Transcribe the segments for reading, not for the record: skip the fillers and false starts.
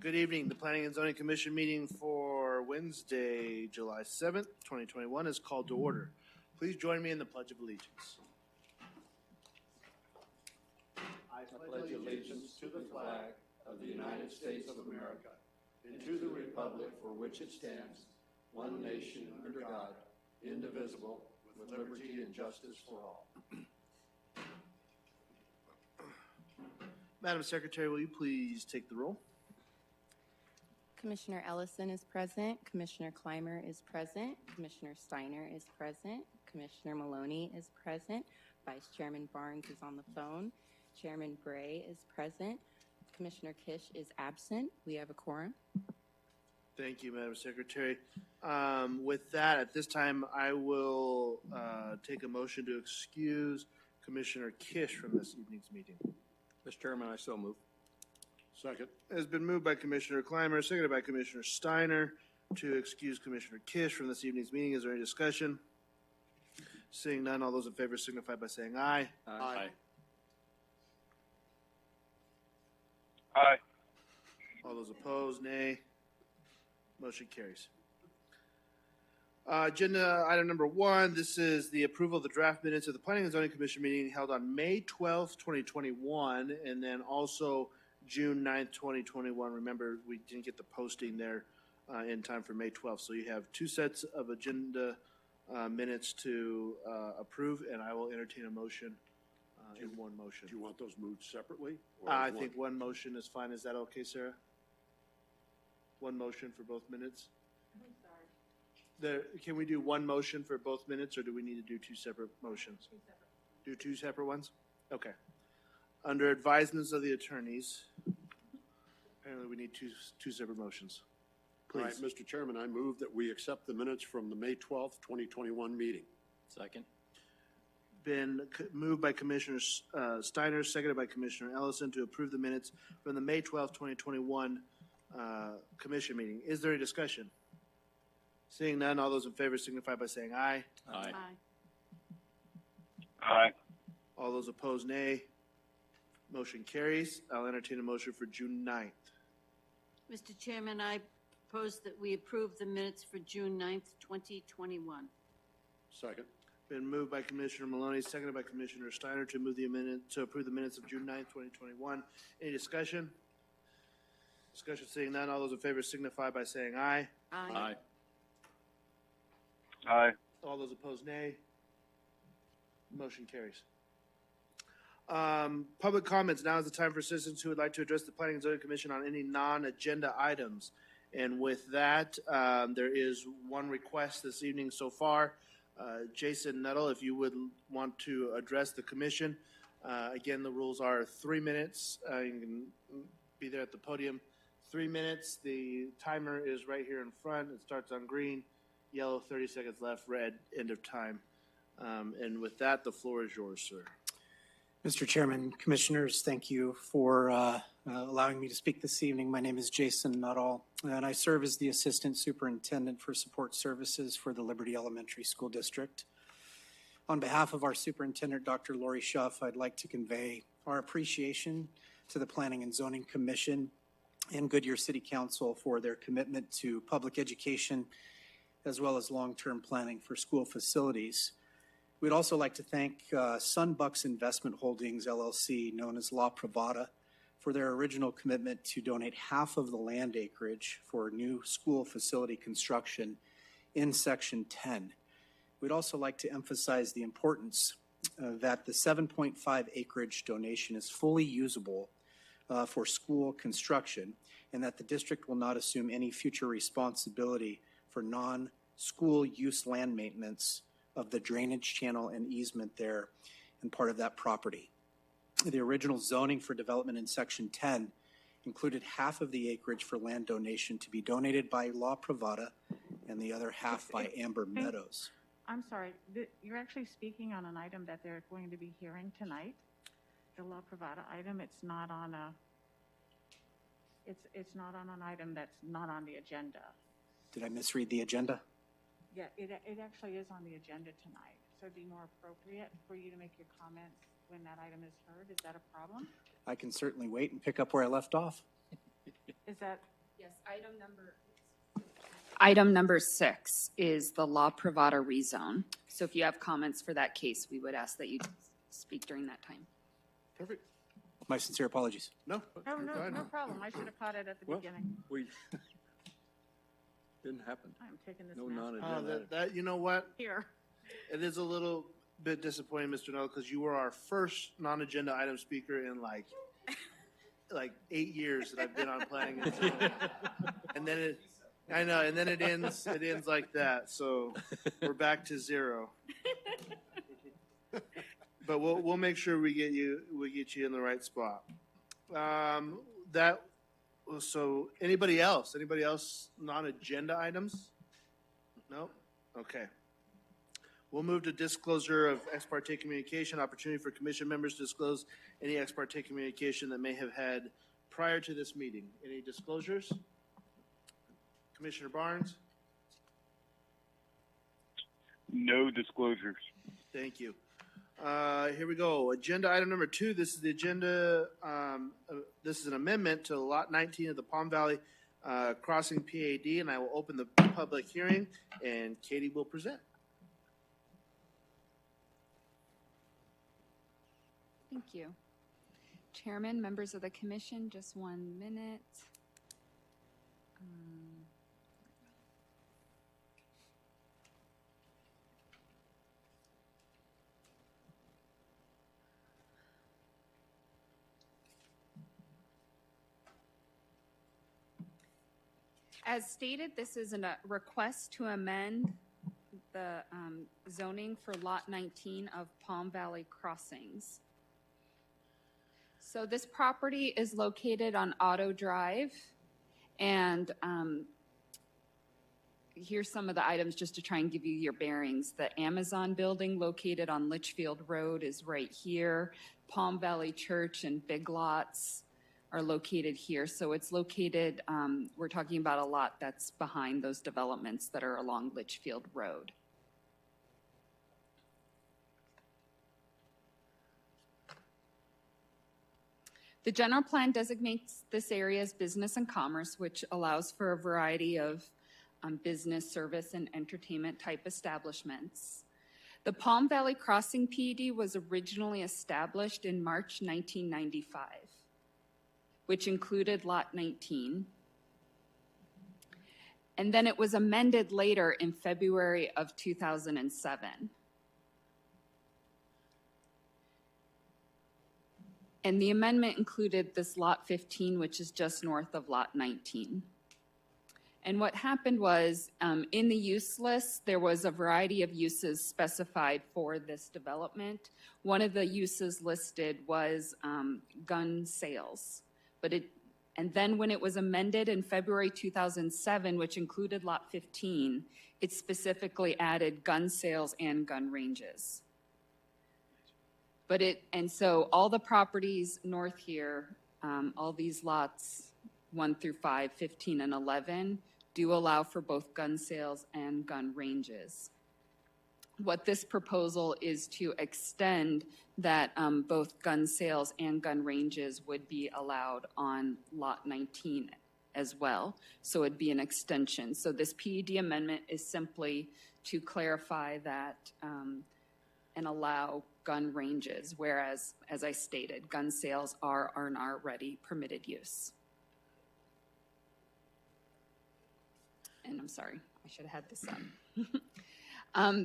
Good evening. The Planning and Zoning Commission meeting for Wednesday, July 7th, 2021 is called to order. Please join me in the Pledge of Allegiance. I pledge allegiance to the flag of the United States of America and to the republic for which it stands, one nation under God, indivisible, with liberty and justice for all. Madam Secretary, will you please take the roll? Commissioner Ellison is present. Commissioner Clymer is present. Commissioner Steiner is present. Commissioner Maloney is present. Vice Chairman Barnes is on the phone. Chairman Bray is present. Commissioner Kish is absent. We have a quorum. Thank you, Madam Secretary. With that, at this time, I will take a motion to excuse Commissioner Kish from this evening's meeting. Mr. Chairman, I so move. Second. It has been moved by Commissioner Clymer, seconded by Commissioner Steiner to excuse Commissioner Kish from this evening's meeting. Is there any discussion? Seeing none, all those in favor signify by saying aye. Aye. Aye. All those opposed, nay. Motion carries. Agenda item number 1, this is the approval of the draft minutes of the Planning and Zoning Commission meeting held on May 12th, 2021, and then also June 9th, 2021. Remember, we didn't get the posting there in time for May 12th, so you have 2 sets of agenda minutes to approve, and I will entertain a motion in one motion. Do you want those moved separately? Or I as one? think one motion is fine. Is that okay, Sarah? One motion for both minutes? I'm sorry. Can we do one motion for both minutes, or do we need to do 2 separate motions? 2 separate. Do 2 separate ones? Okay. Under advisements of the attorneys, apparently we need two separate motions. All right, Please. Mr. Chairman, I move that we accept the minutes from the May 12th, 2021 meeting. Second. Been moved by Commissioner Steiner, seconded by Commissioner Ellison to approve the minutes from the May 12th, 2021 commission meeting. Is there a discussion? Seeing none, all those in favor signify by saying aye. Aye. Aye. All those opposed, nay. Motion carries. I'll entertain a motion for June 9th. Mr. Chairman, I propose that we approve the minutes for June 9th, 2021. Second. Been moved by Commissioner Maloney, seconded by Commissioner Steiner to approve the minutes of June 9th, 2021. Any discussion? Discussion seeing none. All those in favor signify by saying aye. Aye. Aye. All those opposed, nay. Motion carries. Public comments. Now is the time for citizens who would like to address the Planning and Zoning Commission on any non-agenda items. And with that, there is one request this evening so far. Jason Nuttall, if you would want to address the commission. Again, the rules are 3 minutes. You can be there at the podium. 3 minutes. The timer is right here in front. It starts on green, yellow, 30 seconds left, red, end of time. And with that, the floor is yours, sir. Mr. Chairman, Commissioners, thank you for allowing me to speak this evening. My name is Jason Nuttall, and I serve as the Assistant Superintendent for Support Services for the Liberty Elementary School District. On behalf of our Superintendent, Dr. Lori Schuff, I'd like to convey our appreciation to the Planning and Zoning Commission and Goodyear City Council for their commitment to public education as well as long-term planning for school facilities. We'd also like to thank Sunbucks Investment Holdings, LLC, known as La Privada, for their original commitment to donate half of the land acreage for new school facility construction in Section 10. We'd also like to emphasize the importance that the 7.5 acreage donation is fully usable for school construction, and that the district will not assume any future responsibility for non-school use land maintenance of the drainage channel and easement there and part of that property. The original zoning for development in Section 10 included half of the acreage for land donation to be donated by La Privada and the other half by Amber Meadows. I'm sorry, you're actually speaking on an item that they're going to be hearing tonight, the La Privada item. It's not on it's not on an item that's not on the agenda. Did I misread the agenda? Yeah, it actually is on the agenda tonight. So it'd be more appropriate for you to make your comments when that item is heard. Is that a problem? I can certainly wait and pick up where I left off. Is that, Yes, item number 6 is the La Privada rezone. So if you have comments for that case, we would ask that you speak during that time. Perfect. My sincere apologies. No. oh, go no, ahead. no problem. I should have caught it at the Well, beginning. we, didn't happen. I'm taking this No mask non-agenda. That you know what? here. It is a little bit disappointing, Mr. Noel, because you were our first non-agenda item speaker in like 8 years that I've been on planning and zoning. And then it ends like that. So we're back to zero. But we'll make sure we get you in the right spot. So anybody else non-agenda items? No? Okay. We'll move to disclosure of ex parte communication, opportunity for commission members to disclose any ex parte communication that may have had prior to this meeting. Any disclosures? Commissioner Barnes? No disclosures. Thank you. Here we go. Agenda item number 2. This is the agenda. This is an amendment to Lot 19 of the Palm Valley Crossing PAD, and I will open the public hearing, and Katie will present. Thank you. Chairman, members of the commission, just 1 minute. As stated, this is a request to amend the zoning for Lot 19 of Palm Valley Crossings. So this property is located on Auto Drive, and here's some of the items just to try and give you your bearings. The Amazon building located on Litchfield Road is right here. Palm Valley Church and Big Lots are located here. So it's located, we're talking about a lot that's behind those developments that are along Litchfield Road. The general plan designates this area as business and commerce, which allows for a variety of business, service, and entertainment type establishments. The Palm Valley Crossing PED was originally established in March 1995, which included Lot 19. And then it was amended later in February of 2007. And the amendment included this Lot 15, which is just north of Lot 19. And what happened was, in the use list, there was a variety of uses specified for this development. One of the uses listed was gun sales. And then when it was amended in February 2007, which included Lot 15, it specifically added gun sales and gun ranges. And so all the properties north here, all these lots 1 through 5, 15, and 11 do allow for both gun sales and gun ranges. What this proposal is to extend that both gun sales and gun ranges would be allowed on Lot 19 as well. So it'd be an extension. So this PED amendment is simply to clarify that and allow gun ranges, whereas, as I stated, gun sales are an already permitted use. And I'm sorry, I should have had this up.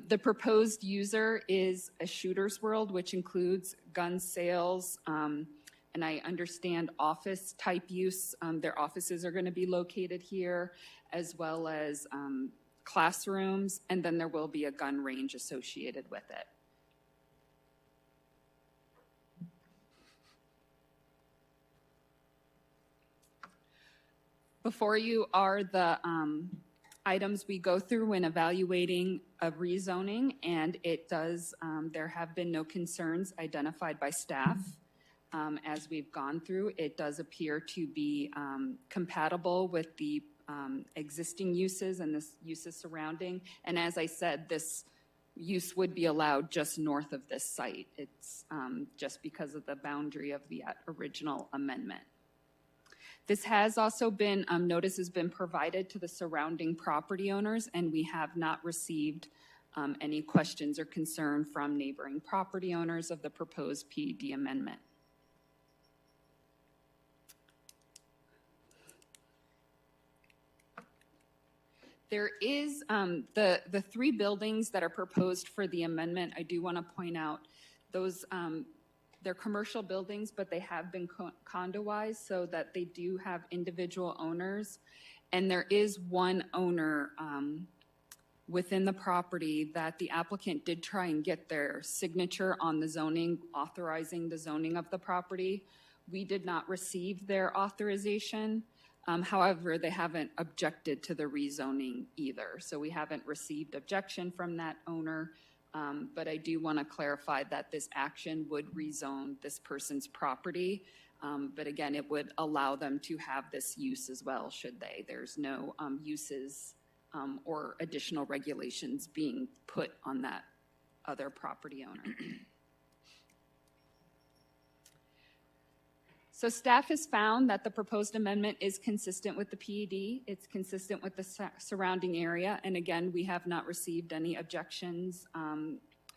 The proposed user is a Shooter's World, which includes gun sales, and I understand office type use. Their offices are going to be located here, as well as classrooms, and then there will be a gun range associated with it. Before you are the items we go through when evaluating a rezoning, and it does, there have been no concerns identified by staff as we've gone through. It does appear to be compatible with the existing uses and the uses surrounding. And as I said, this use would be allowed just north of this site. It's just because of the boundary of the original amendment. This has also been, notice has been provided to the surrounding property owners, and we have not received any questions or concern from neighboring property owners of the proposed PUD amendment. There is the three buildings that are proposed for the amendment. I do want to point out those, they're commercial buildings, but they have been condoized so that they do have individual owners. And there is one owner within the property that the applicant did try and get their signature on the zoning, authorizing the zoning of the property. We did not receive their authorization. However, they haven't objected to the rezoning either. So we haven't received objection from that owner. But I do want to clarify that this action would rezone this person's property. But again, it would allow them to have this use as well, should they. There's no uses or additional regulations being put on that other property owner. So staff has found that the proposed amendment is consistent with the PUD. It's consistent with the surrounding area. And again, we have not received any objections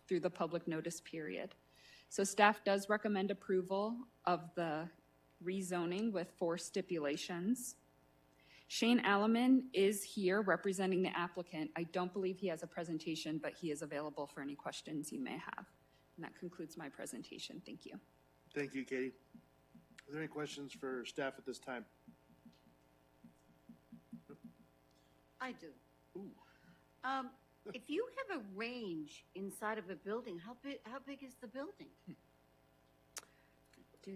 through the public notice period. So staff does recommend approval of the rezoning with 4 stipulations. Shane Alleman is here representing the applicant. I don't believe he has a presentation, but he is available for any questions you may have. And that concludes my presentation. Thank you. Thank you, Katie. Are there any questions for staff at this time? I do. If you have a range inside of a building, how big is the building? Let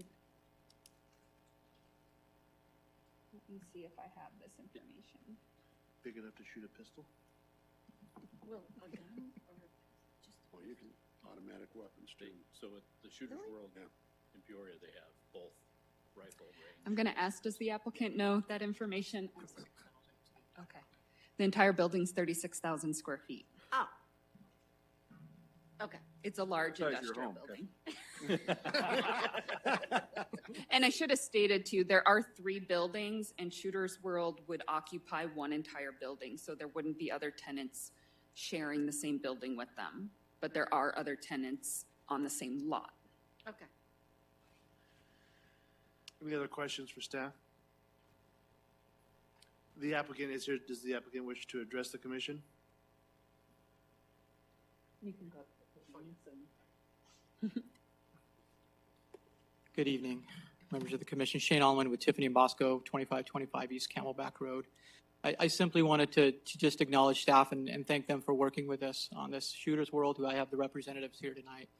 me see if I have this information. Big enough to shoot a pistol? Well, a gun or just? Well, you can automatic weapons too. So at the Shooter's Really? World in Peoria, they have both rifle range. I'm going to ask, does the applicant know that information? Okay. The entire building's 36,000 square feet. Oh. Okay. It's a large Size of your industrial home, building. And I should have stated too, there are 3 buildings and Shooter's World would occupy one entire building. So there wouldn't be other tenants sharing the same building with them. But there are other tenants on the same lot. Okay. Any other questions for staff? The applicant is here. Does the applicant wish to address the commission? You can go. Good evening, members of the commission. Shane Allman with Tiffany and Bosco, 2525 East Camelback Road. I simply wanted to just acknowledge staff and thank them for working with us on this. Shooter's World, who I have the representatives here tonight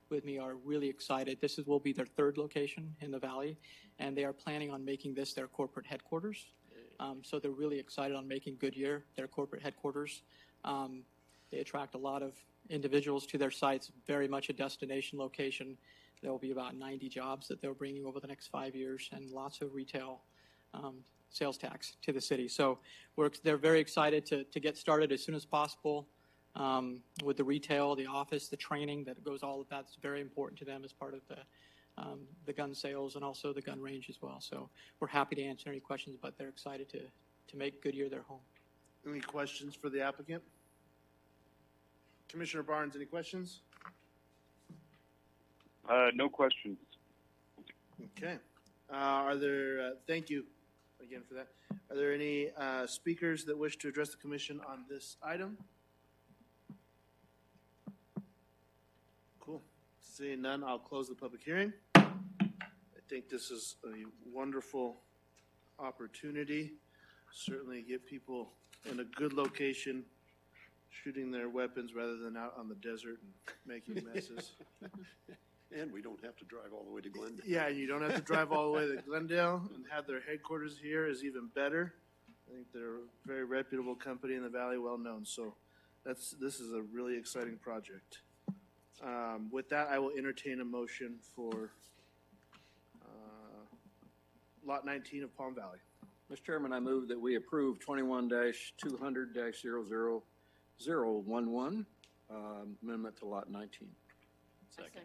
with me, are really excited. This will be their 3rd location in the Valley, and they are planning on making this their corporate headquarters. So they're really excited on making Goodyear their corporate headquarters. They attract a lot of individuals to their sites, very much a destination location. There will be about 90 jobs that they're bringing over the next 5 years and lots of retail sales tax to the city. So they're very excited to get started as soon as possible with the retail, the office, the training that goes, all of that's very important to them as part of the gun sales and also the gun range as well. So we're happy to answer any questions, but they're excited to make Goodyear their home. Any questions for the applicant? Commissioner Barnes, any questions? No questions. Okay. Are there, thank you again for that. Are there any speakers that wish to address the commission on this item? Cool. Seeing none, I'll close the public hearing. I think this is a wonderful opportunity. Certainly get people in a good location shooting their weapons rather than out on the desert and making messes. And we don't have to drive all the way to Glendale. Yeah, you don't have to drive all the way to Glendale, and have their headquarters here is even better. I think they're a very reputable company in the Valley, well known. So this is a really exciting project. With that, I will entertain a motion for Lot 19 of Palm Valley. Mr. Chairman, I move that we approve 21-200-0011, amendment to Lot 19. Second.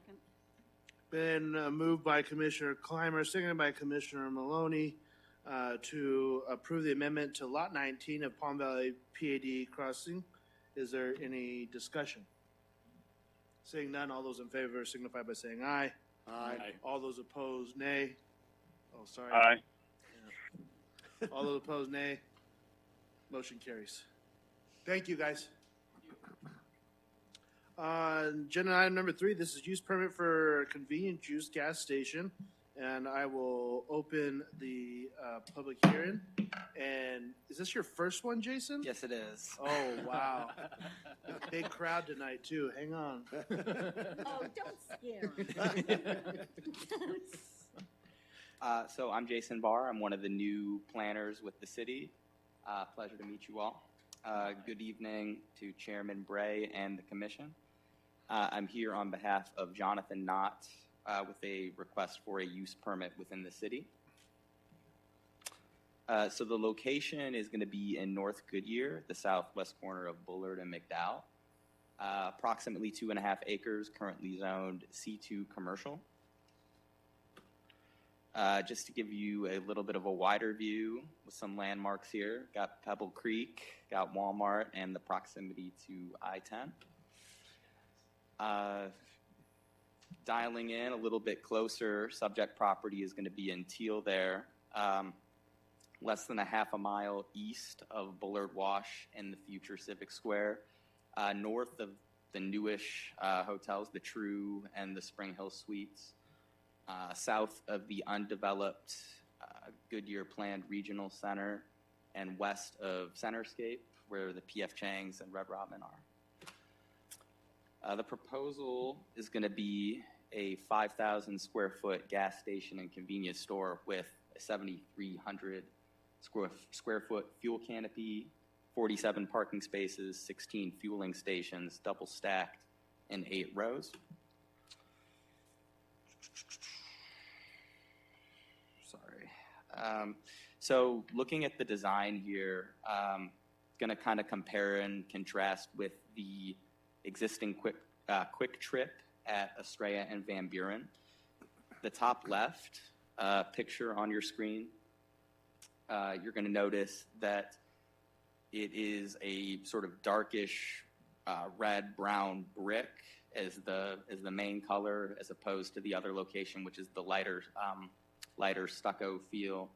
Been moved by Commissioner Clymer, seconded by Commissioner Maloney. to approve the amendment to Lot 19 of Palm Valley PAD Crossing. Is there any discussion? Seeing none, all those in favor signify by saying aye. Aye. All those opposed, nay. Oh, sorry. Aye. All those opposed, nay. Motion carries. Thank you, guys. Agenda item number 3, this is use permit for convenience juice gas station. And I will open the public hearing. And is this your first one, Jason? Yes, it is. Oh, wow. Big crowd tonight, too. Hang on. Oh, don't scare him. So I'm Jason Barr. I'm one of the new planners with the city. Pleasure to meet you all. Good evening to Chairman Bray and the commission. I'm here on behalf of Jonathan Knott with a request for a use permit within the city. So the location is going to be in North Goodyear, the southwest corner of Bullard and McDowell. Approximately 2.5 acres, currently zoned C2 commercial. Just to give you a little bit of a wider view with some landmarks here, got Pebble Creek, got Walmart, and the proximity to I-10. Dialing in a little bit closer, subject property is going to be in teal there, less than a half a mile east of Bullard Wash and the future Civic Square, north of the newish hotels, the True and the Spring Hill Suites, south of the undeveloped Goodyear Planned Regional Center, and west of Centerscape, where the P.F. Chang's and Red Robin are. The proposal is going to be a 5,000 square foot gas station and convenience store with a 7,300 square foot fuel canopy, 47 parking spaces, 16 fueling stations, double stacked in 8 rows. Sorry. So looking at the design here, going to kind of compare and contrast with the existing quick trip at Estrella and Van Buren. The top left picture on your screen, you're going to notice that it is a sort of darkish red-brown brick as the main color, as opposed to the other location, which is the lighter stucco feel.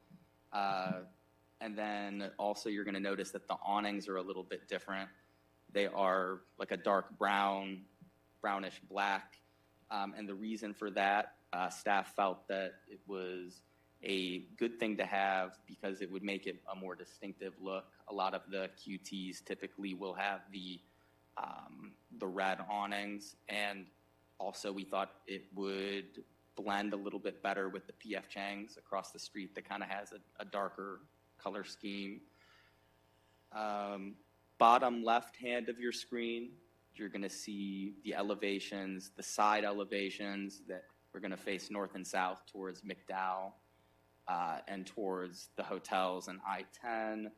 And then also you're going to notice that the awnings are a little bit different. They are like a dark brown, brownish black. And the reason for that, staff felt that it was a good thing to have because it would make it a more distinctive look. A lot of the QTs typically will have the red awnings, and also we thought it would blend a little bit better with the P.F. Chang's across the street that kind of has a darker color scheme. Bottom left hand of your screen, you're going to see the elevations, the side elevations that we're going to face north and south towards McDowell and towards the hotels and I-10.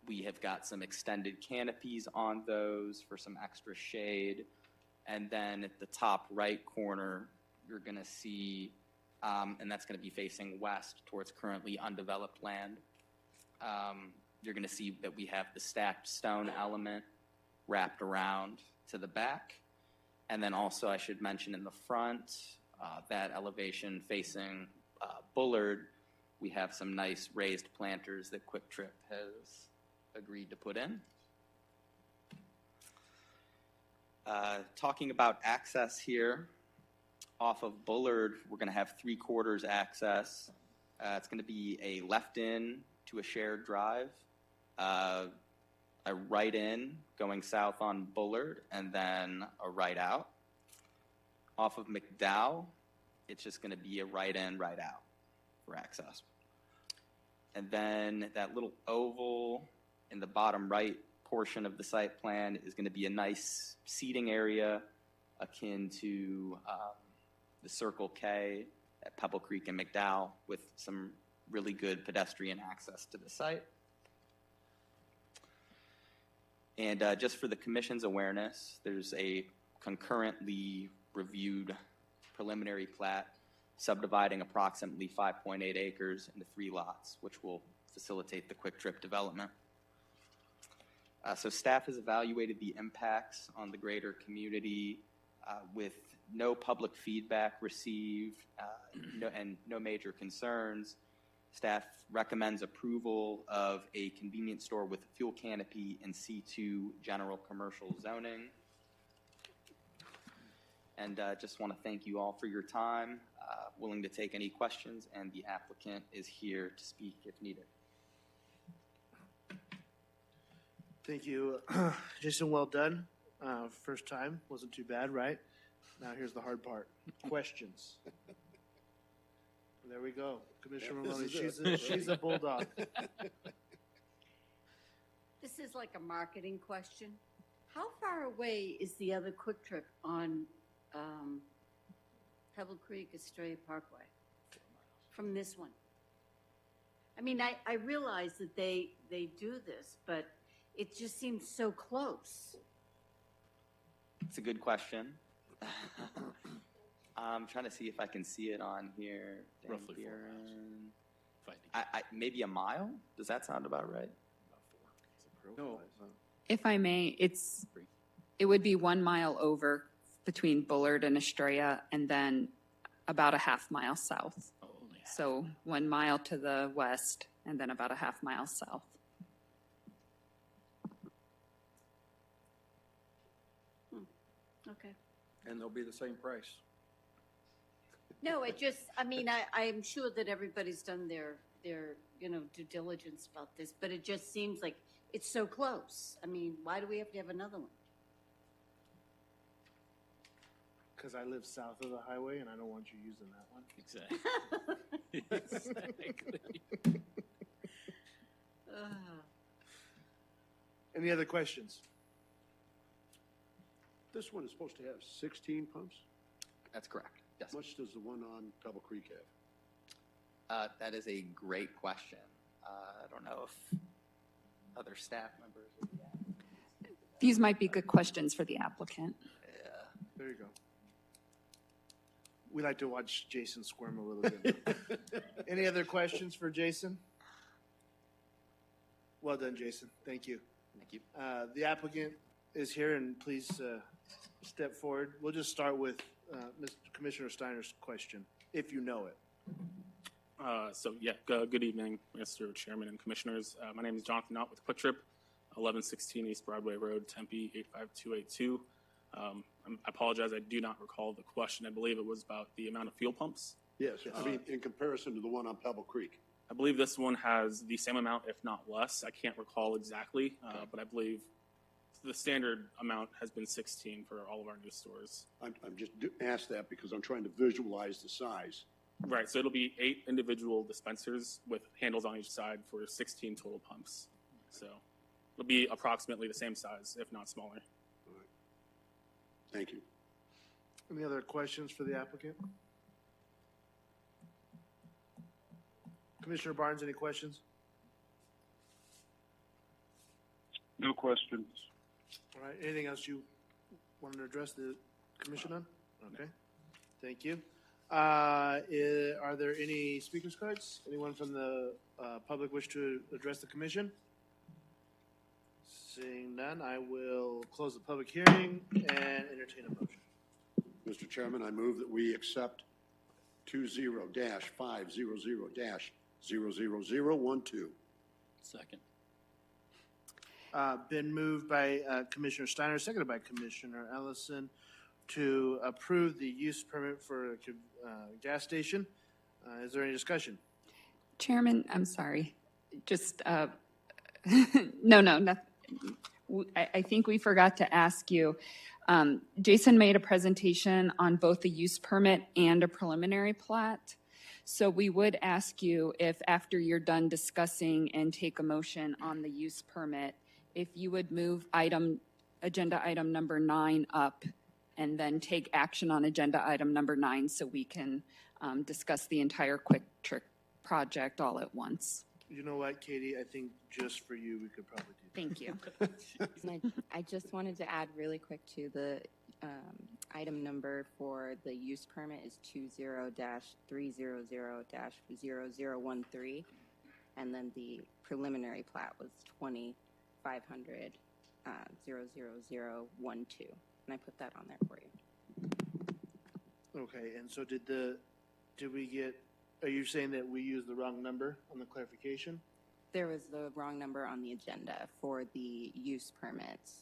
We have got some extended canopies on those for some extra shade. And then at the top right corner, you're going to see, and that's going to be facing west towards currently undeveloped land. You're going to see that we have the stacked stone element wrapped around to the back. And then also I should mention in the front, that elevation facing Bullard, we have some nice raised planters that Quick Trip has agreed to put in. Talking about access here, off of Bullard, we're going to have 3/4 access. It's going to be a left in to a shared drive, a right in going south on Bullard, and then a right out. Off of McDowell, it's just going to be a right in, right out for access. And then that little oval in the bottom right portion of the site plan is going to be a nice seating area akin to the Circle K at Pebble Creek and McDowell with some really good pedestrian access to the site. And just for the commission's awareness, there's a concurrently reviewed preliminary plat subdividing approximately 5.8 acres into 3 lots, which will facilitate the quick trip development. So staff has evaluated the impacts on the greater community with no public feedback received and no major concerns. Staff recommends approval of a convenience store with a fuel canopy in C2 general commercial zoning. And just want to thank you all for your time, willing to take any questions, and the applicant is here to speak if needed. Thank you, Jason. Well done. First time wasn't too bad, right? Now here's the hard part: questions. There we go, Commissioner Maloney. She's a bulldog. This is like a marketing question. How far away is the other Quick Trip on Pebble Creek Estrella Parkway from this one? I mean, I realize that they do this, but it just seems so close. It's a good question. I'm trying to see if I can see it on here. Roughly 4 miles. Maybe a mile? Does that sound about right? No. If I may, it would be 1 mile over between Bullard and Estrella, and then about a half mile south. Oh, only half. So 1 mile to the west, and then about a half mile south. Okay. And they'll be the same price. No, I mean, I'm sure that everybody's done their due diligence about this, but it just seems like it's so close. I mean, why do we have to have another one? Because I live south of the highway and I don't want you using that one. Exactly. Exactly. Any other questions? This one is supposed to have 16 pumps? That's correct. Yes. How much does the one on Pebble Creek have? That is a great question. I don't know if other staff members would be asking. These might be good questions for the applicant. Yeah. There you go. We like to watch Jason squirm a little bit. Any other questions for Jason? Well done, Jason. Thank you. Thank you. The applicant is here, and please step forward. We'll just start with Mr. Commissioner Steiner's question, if you know it. Good evening, Mr. Chairman and Commissioners. My name is Jonathan Knott with Quick Trip, 1116 East Broadway Road, Tempe, 85282. I apologize, I do not recall the question. I believe it was about the amount of fuel pumps. Yes, I mean, in comparison to the one on Pebble Creek. I believe this one has the same amount, if not less. I can't recall exactly, but I believe the standard amount has been 16 for all of our new stores. I'm just asked that because I'm trying to visualize the size. Right, so it'll be 8 individual dispensers with handles on each side for 16 total pumps. So it'll be approximately the same size, if not smaller. All right. Thank you. Any other questions for the applicant? Commissioner Barnes, any questions? No questions. All right, anything else you wanted to address the commission on? Okay, thank you. Are there any speakers cards? Anyone from the public wish to address the commission? Seeing none, I will close the public hearing and entertain a motion. Mr. Chairman, I move that we accept 20-500-00012. Second. Been moved by Commissioner Steiner, seconded by Commissioner Ellison, to approve the use permit for a gas station. Is there any discussion? Chairman, I'm sorry. Just, no. I think we forgot to ask you. Jason made a presentation on both the use permit and a preliminary plat. So we would ask you if after you're done discussing and take a motion on the use permit, if you would move agenda item number 9 up and then take action on agenda item number 9 so we can discuss the entire Quick Trip project all at once. You know what, Katie? I think just for you, we could probably do that. Thank you. And I just wanted to add really quick to the Item number for the use permit is 20-300-00113, and then the preliminary plat was 2500 00012, and I put that on there for you. Okay, and so are you saying that we used the wrong number on the clarification? There was the wrong number on the agenda for the use permits.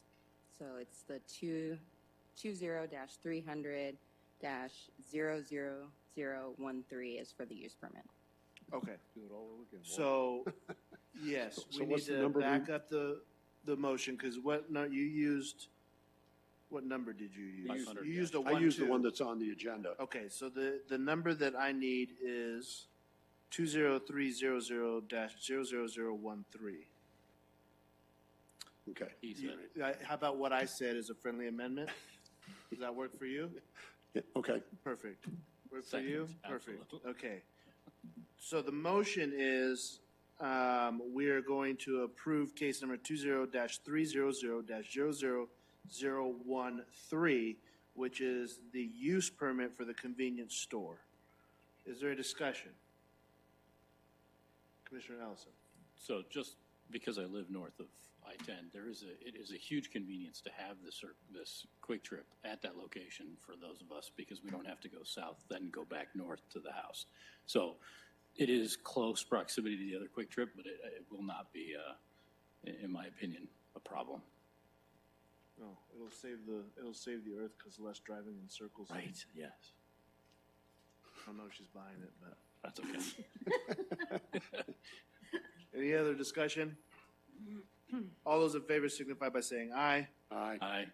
So it's the 20-300-00013 is for the use permit. Okay, Do it all over again. so, yes, So we need what's the to number back we- up the motion, because what number did you use? 500, You used yeah. a I 1, used the 2. one that's on the agenda. Okay, so the number that I need is 20300-00013. Okay. He said it. How about what I said is a friendly amendment? Does that work for you? Yeah, okay. Perfect. Work for Second, you? Perfect. absolutely. Okay. So the motion is, we are going to approve case number 20-300-00013, which is the use permit for the convenience store. Is there a discussion? Commissioner Ellison. So just because I live north of I-10, it is a huge convenience to have this quick trip at that location for those of us, because we don't have to go south, then go back north to the house. So it is close proximity to the other quick trip, but it will not be, in my opinion, a problem. No, it'll save the earth because less driving in circles. Right, yes. I don't know if she's buying it, but. That's okay. Any other discussion? All those in favor signify by saying aye. Aye. Aye.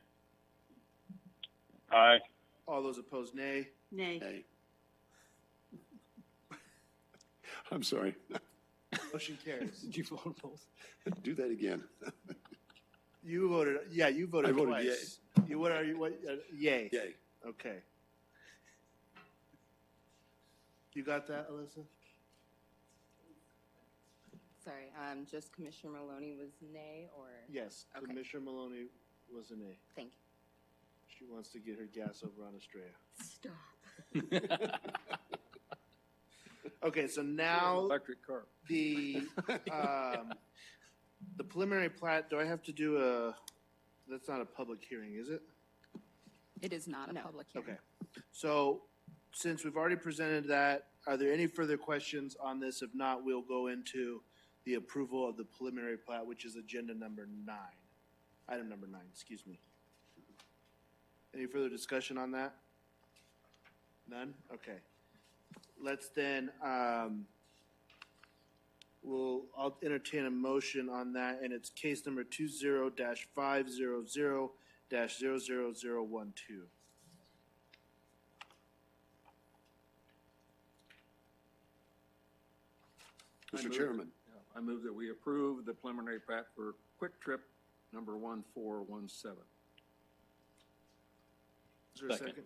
Aye. All those opposed, nay. Nay. Nay. I'm sorry. Motion carries. Did you vote both? Do that again. You voted, you voted I voted twice. You, what are you, yay? Yay. Okay. You got that, Alyssa? Sorry, just Commissioner Maloney was nay, or? Yes, Okay. Commissioner Maloney was an A. Thank you. She wants to get her gas over on Estrella. Stop. Okay, so now Electric car. the preliminary plat, do I have to do that's not a public hearing, is it? It is not a No. public hearing. Okay. So since we've already presented that, are there any further questions on this? If not, we'll go into the approval of the preliminary plat, which is agenda number 9. Item number 9, excuse me. Any further discussion on that? None? Okay. Let's then, I'll entertain a motion on that, and it's case number 20-500-00012. Mr. Chairman. I move that we approve the preliminary plat for Quick Trip number 1417. Is there a Second. second?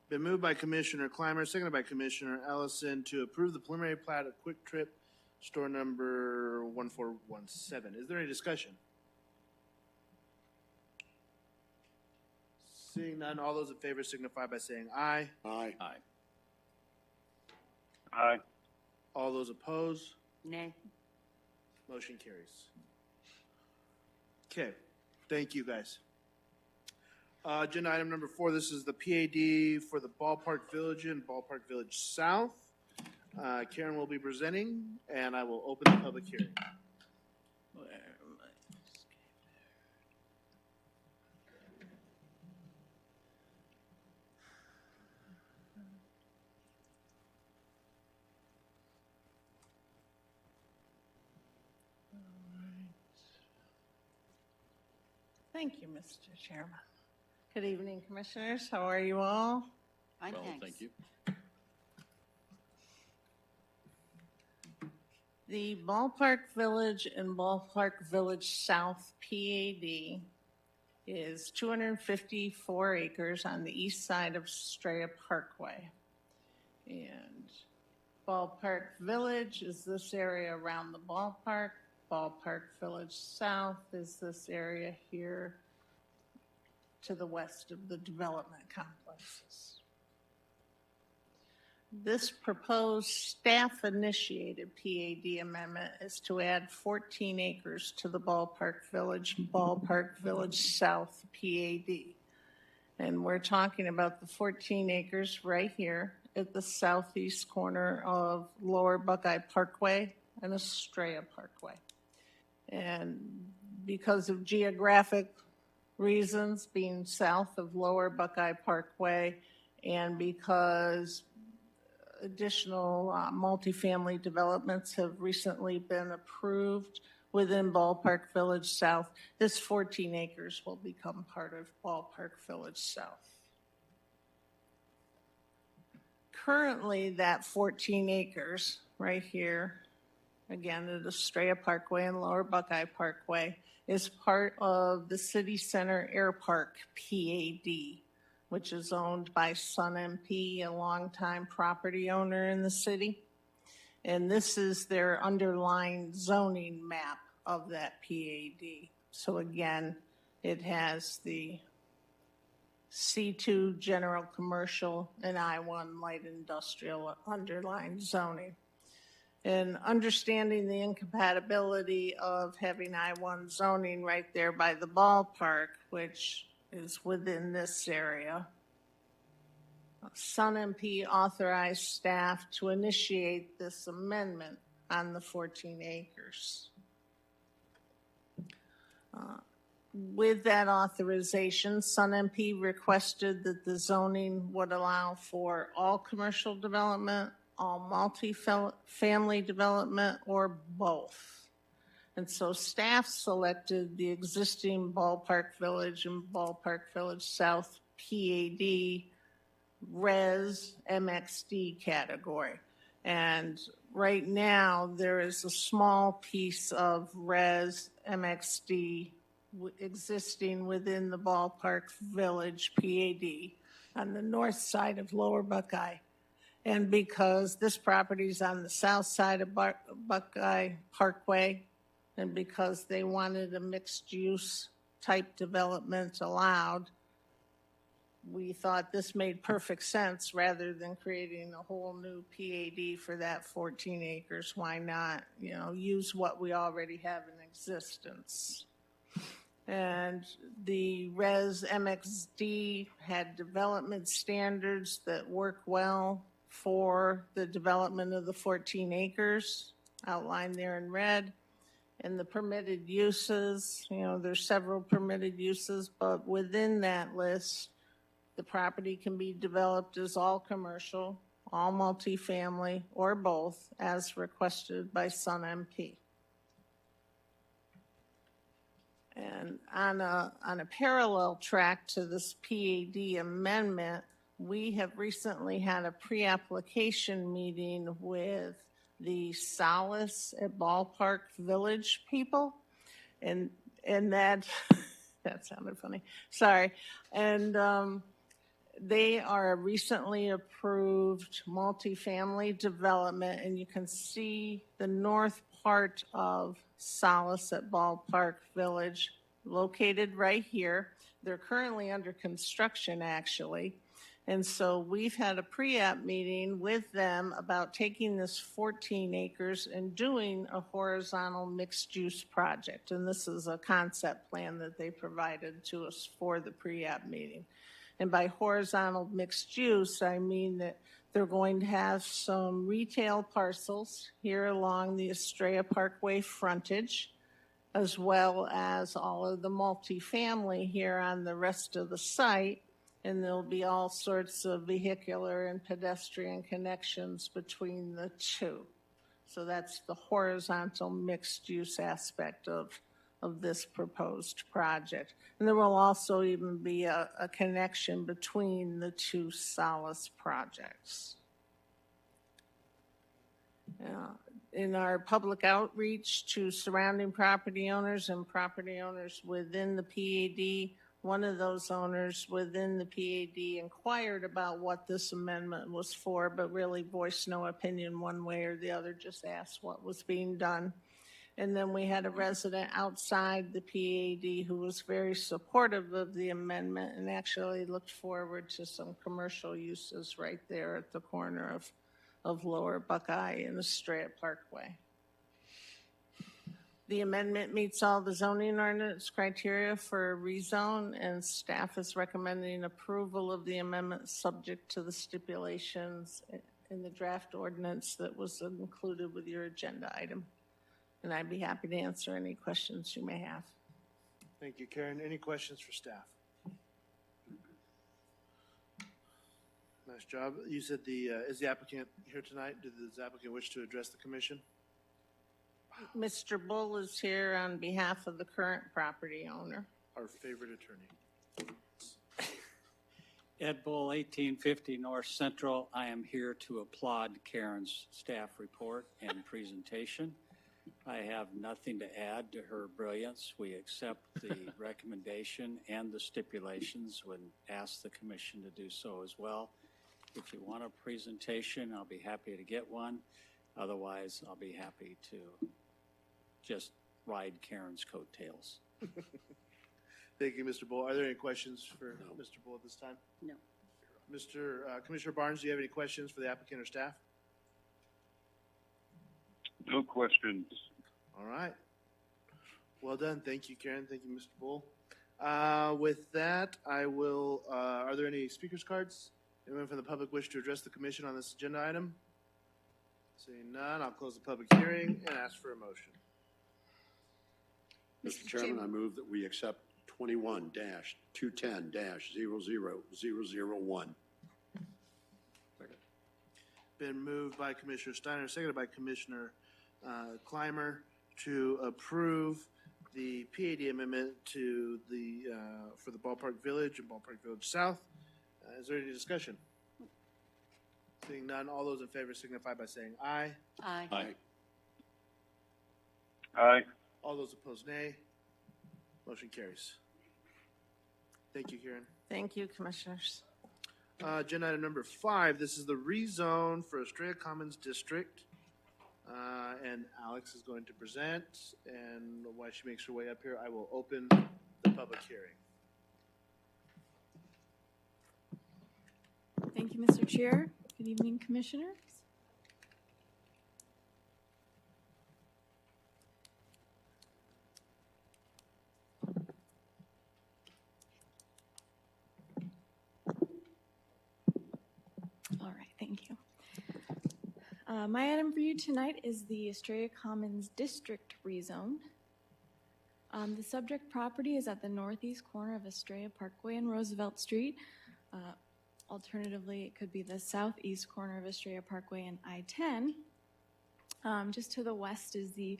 Been moved by Commissioner Clymer, seconded by Commissioner Ellison to approve the preliminary plat of Quick Trip store number 1417. Is there any discussion? Seeing none, all those in favor signify by saying aye. Aye. Aye. Aye. All those opposed, Nay. motion carries. Okay, thank you, guys. Agenda item number 4, this is the PAD for the Ballpark Village and Ballpark Village South. Karen will be presenting, and I will open the public hearing. Thank you, Mr. Chairman. Good evening, Commissioners. How are you all? Fine, Well, thanks. thank you. The Ballpark Village and Ballpark Village South PAD is 254 acres on the east side of Estrella Parkway. And Ballpark Village is this area around the ballpark. Ballpark Village South is this area here to the west of the development complexes. This proposed staff-initiated PAD amendment is to add 14 acres to the Ballpark Village South PAD. And we're talking about the 14 acres right here at the southeast corner of Lower Buckeye Parkway and Estrella Parkway. And because of geographic reasons, being south of Lower Buckeye Parkway, and because additional multifamily developments have recently been approved within Ballpark Village South, this 14 acres will become part of Ballpark Village South. Currently, that 14 acres right here, again at Estrella Parkway and Lower Buckeye Parkway, is part of the City Center Air Park PAD, which is owned by Sun MP, a longtime property owner in the city. And this is their underlying zoning map of that PAD. So again, it has the C2 general commercial and I1 light industrial underlying zoning. And understanding the incompatibility of having I1 zoning right there by the ballpark, which is within this area, Sun MP authorized staff to initiate this amendment on the 14 acres. With that authorization, Sun MP requested that the zoning would allow for all commercial development, all multi-family development, or both. And so staff selected the existing Ballpark Village and Ballpark Village South PAD Res MXD category. And right now there is a small piece of Res MXD existing within the Ballpark Village PAD on the north side of Lower Buckeye. And because this property is on the south side of Buckeye Parkway, and because they wanted a mixed-use type development allowed, we thought this made perfect sense. Rather than creating a whole new PAD for that 14 acres, why not, use what we already have in existence? And the Res MXD had development standards that work well for the development of the 14 acres outlined there in red. And the permitted uses, there's several permitted uses, but within that list, the property can be developed as all commercial, all multifamily, or both, as requested by Sun MP. And on a parallel track to this PAD amendment, we have recently had a pre-application meeting with the Solace at Ballpark Village people, and that that sounded funny. Sorry, and they are a recently approved multifamily development, and you can see the north part of Solace at Ballpark Village, located right here. They're currently under construction, actually. And so we've had a pre-app meeting with them about taking this 14 acres and doing a horizontal mixed-use project. And this is a concept plan that they provided to us for the pre-app meeting. And by horizontal mixed use, I mean that they're going to have some retail parcels here along the Estrella Parkway frontage, as well as all of the multifamily here on the rest of the site. And there'll be all sorts of vehicular and pedestrian connections between the two. So that's the horizontal mixed use aspect of this proposed project. And there will also even be a connection between the two Solace projects. In our public outreach to surrounding property owners and property owners within the PAD, one of those owners within the PAD inquired about what this amendment was for, but really voiced no opinion one way or the other, just asked what was being done. And then we had a resident outside the PAD who was very supportive of the amendment and actually looked forward to some commercial uses right there at the corner of Lower Buckeye and Estrella Parkway. The amendment meets all the zoning ordinance criteria for a rezone, and staff is recommending approval of the amendment subject to the stipulations in the draft ordinance that was included with your agenda item. And I'd be happy to answer any questions you may have. Thank you, Karen. Any questions for staff? Nice job. You said is the applicant here tonight? Does the applicant wish to address the commission? Mr. Bull is here on behalf of the current property owner. Our favorite attorney. Ed Bull, 1850 North Central. I am here to applaud Karen's staff report and presentation. I have nothing to add to her brilliance. We accept the recommendation and the stipulations. Would ask the commission to do so as well. If you want a presentation, I'll be happy to get one. Otherwise, I'll be happy to just ride Karen's coattails. Thank you, Mr. Bull. Are there any questions for Mr. Bull at this time? No. Commissioner Barnes, do you have any questions for the applicant or staff? No questions. All right. Well done. Thank you, Karen. Thank you, Mr. Bull. With that, I will, are there any speakers cards? Anyone from the public wish to address the commission on this agenda item? Seeing none, I'll close the public hearing and ask for a motion. Mr. Chairman, I move that we accept 21-210-00001. Been moved by Commissioner Steiner, seconded by Commissioner Clymer to approve the PAD amendment to the for the Ballpark Village and Ballpark Village South. Is there any discussion? Seeing none, all those in favor signify by saying aye. Aye. Aye. Aye. All those opposed, nay. Motion carries. Thank you, Karen. Thank you, commissioners. Agenda item number 5, this is the rezone for Estrella Commons District. And Alex is going to present, and while she makes her way up here, I will open the public hearing. Thank you, Mr. Chair. Good evening, commissioners. All right, thank you. My item for you tonight is the Estrella Commons District rezone. The subject property is at the northeast corner of Estrella Parkway and Roosevelt Street. Alternatively, it could be the southeast corner of Estrella Parkway and I-10. Just to the west is the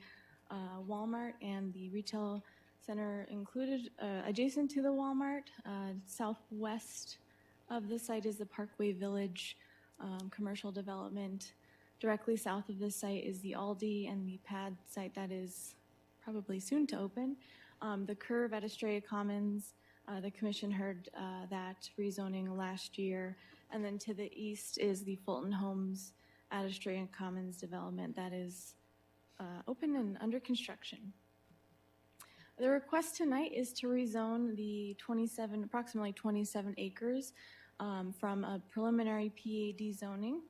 Walmart and the retail center included adjacent to the Walmart. Southwest of the site is the Parkway Village commercial development. Directly south of this site is the Aldi and the pad site that is probably soon to open. The curve at Estrella Commons, the commission heard that rezoning last year. And then to the east is the Fulton Homes at Estrella Commons development that is open and under construction. The request tonight is to rezone the approximately 27 acres from a preliminary PAD zoning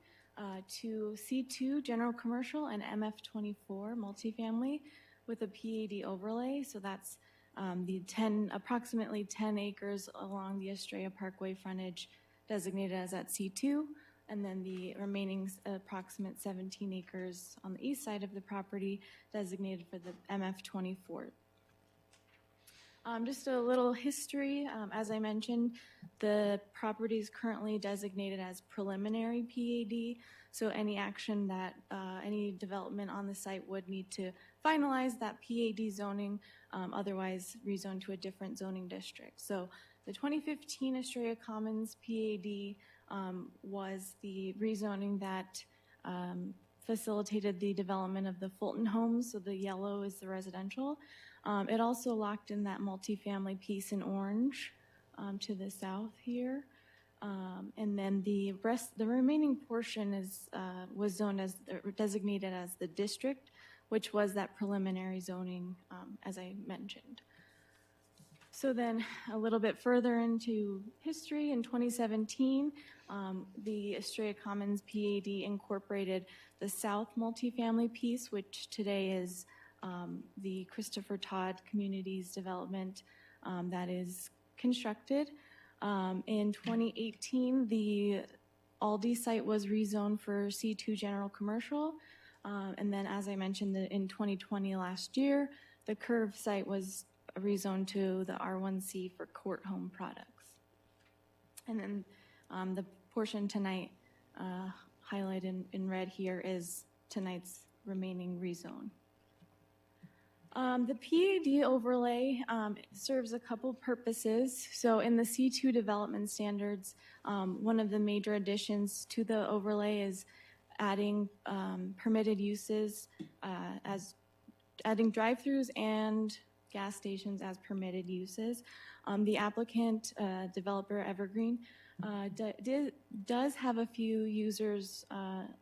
to C2 general commercial and MF24 multifamily with a PAD overlay. So that's the approximately 10 acres along the Estrella Parkway frontage designated as at C2, and then the remaining approximate 17 acres on the east side of the property designated for the MF24. Just a little history. As I mentioned, the property is currently designated as preliminary PAD, so any action that, any development on the site would need to finalize that PAD zoning, otherwise rezone to a different zoning district. So the 2015 Estrella Commons PAD was the rezoning that facilitated the development of the Fulton Homes, so the yellow is the residential. It also locked in that multifamily piece in orange to the south here. And then the remaining portion was zoned as, designated as the district, which was that preliminary zoning, as I mentioned. So then a little bit further into history, in 2017, the Estrella Commons PAD incorporated the South multifamily piece, which today is the Christopher Todd Communities Development that is constructed. In 2018, the Aldi site was rezoned for C2 general commercial. And then, as I mentioned, in 2020 last year, the Curve site was rezoned to the R1C for court home products. And then the portion tonight highlighted in red here is tonight's remaining rezone. The PAD overlay serves a couple purposes. So in the C2 development standards, one of the major additions to the overlay is adding permitted uses as adding drive-throughs and gas stations as permitted uses. The applicant, developer Evergreen, does have a few users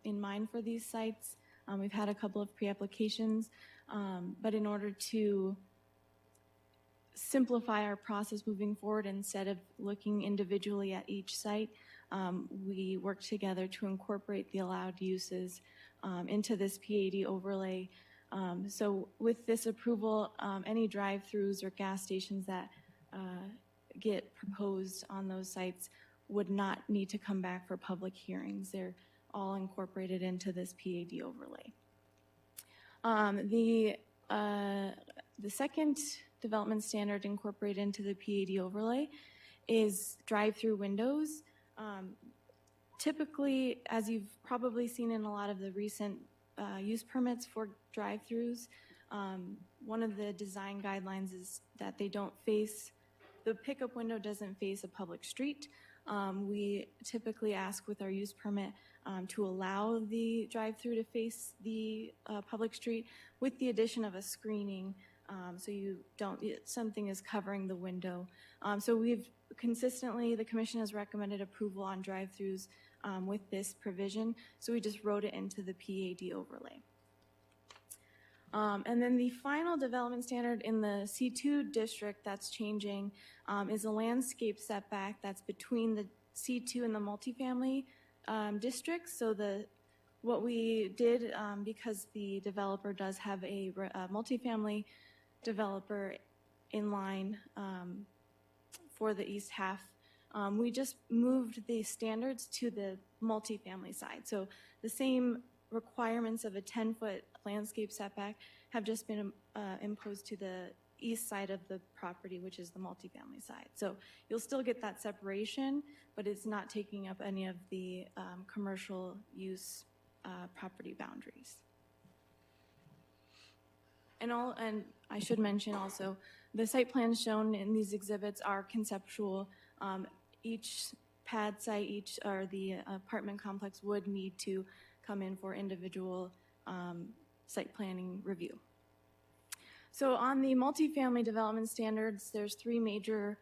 in mind for these sites. We've had a couple of pre-applications, but in order to simplify our process moving forward, instead of looking individually at each site, we worked together to incorporate the allowed uses into this PAD overlay. So with this approval, any drive-throughs or gas stations that get proposed on those sites would not need to come back for public hearings. They're all incorporated into this PAD overlay. The second development standard incorporated into the PAD overlay is drive-through windows. Typically, as you've probably seen in a lot of the recent use permits for drive-throughs, one of the design guidelines is that they don't face, the pickup window doesn't face a public street. We typically ask with our use permit to allow the drive-through to face the public street with the addition of a screening, so you don't, something is covering the window. So we've consistently, the commission has recommended approval on drive-throughs with this provision, so we just wrote it into the PAD overlay. And then the final development standard in the C2 district that's changing is a landscape setback that's between the C2 and the multifamily districts. So what we did, because the developer does have a multifamily developer in line for the east half, we just moved the standards to the multifamily side. So the same requirements of a 10-foot landscape setback have just been imposed to the east side of the property, which is the multifamily side. So you'll still get that separation, but it's not taking up any of the commercial use property boundaries. And I should mention also, the site plans shown in these exhibits are conceptual. Each pad site, or the apartment complex would need to come in for individual site planning review. So on the multifamily development standards, there's three major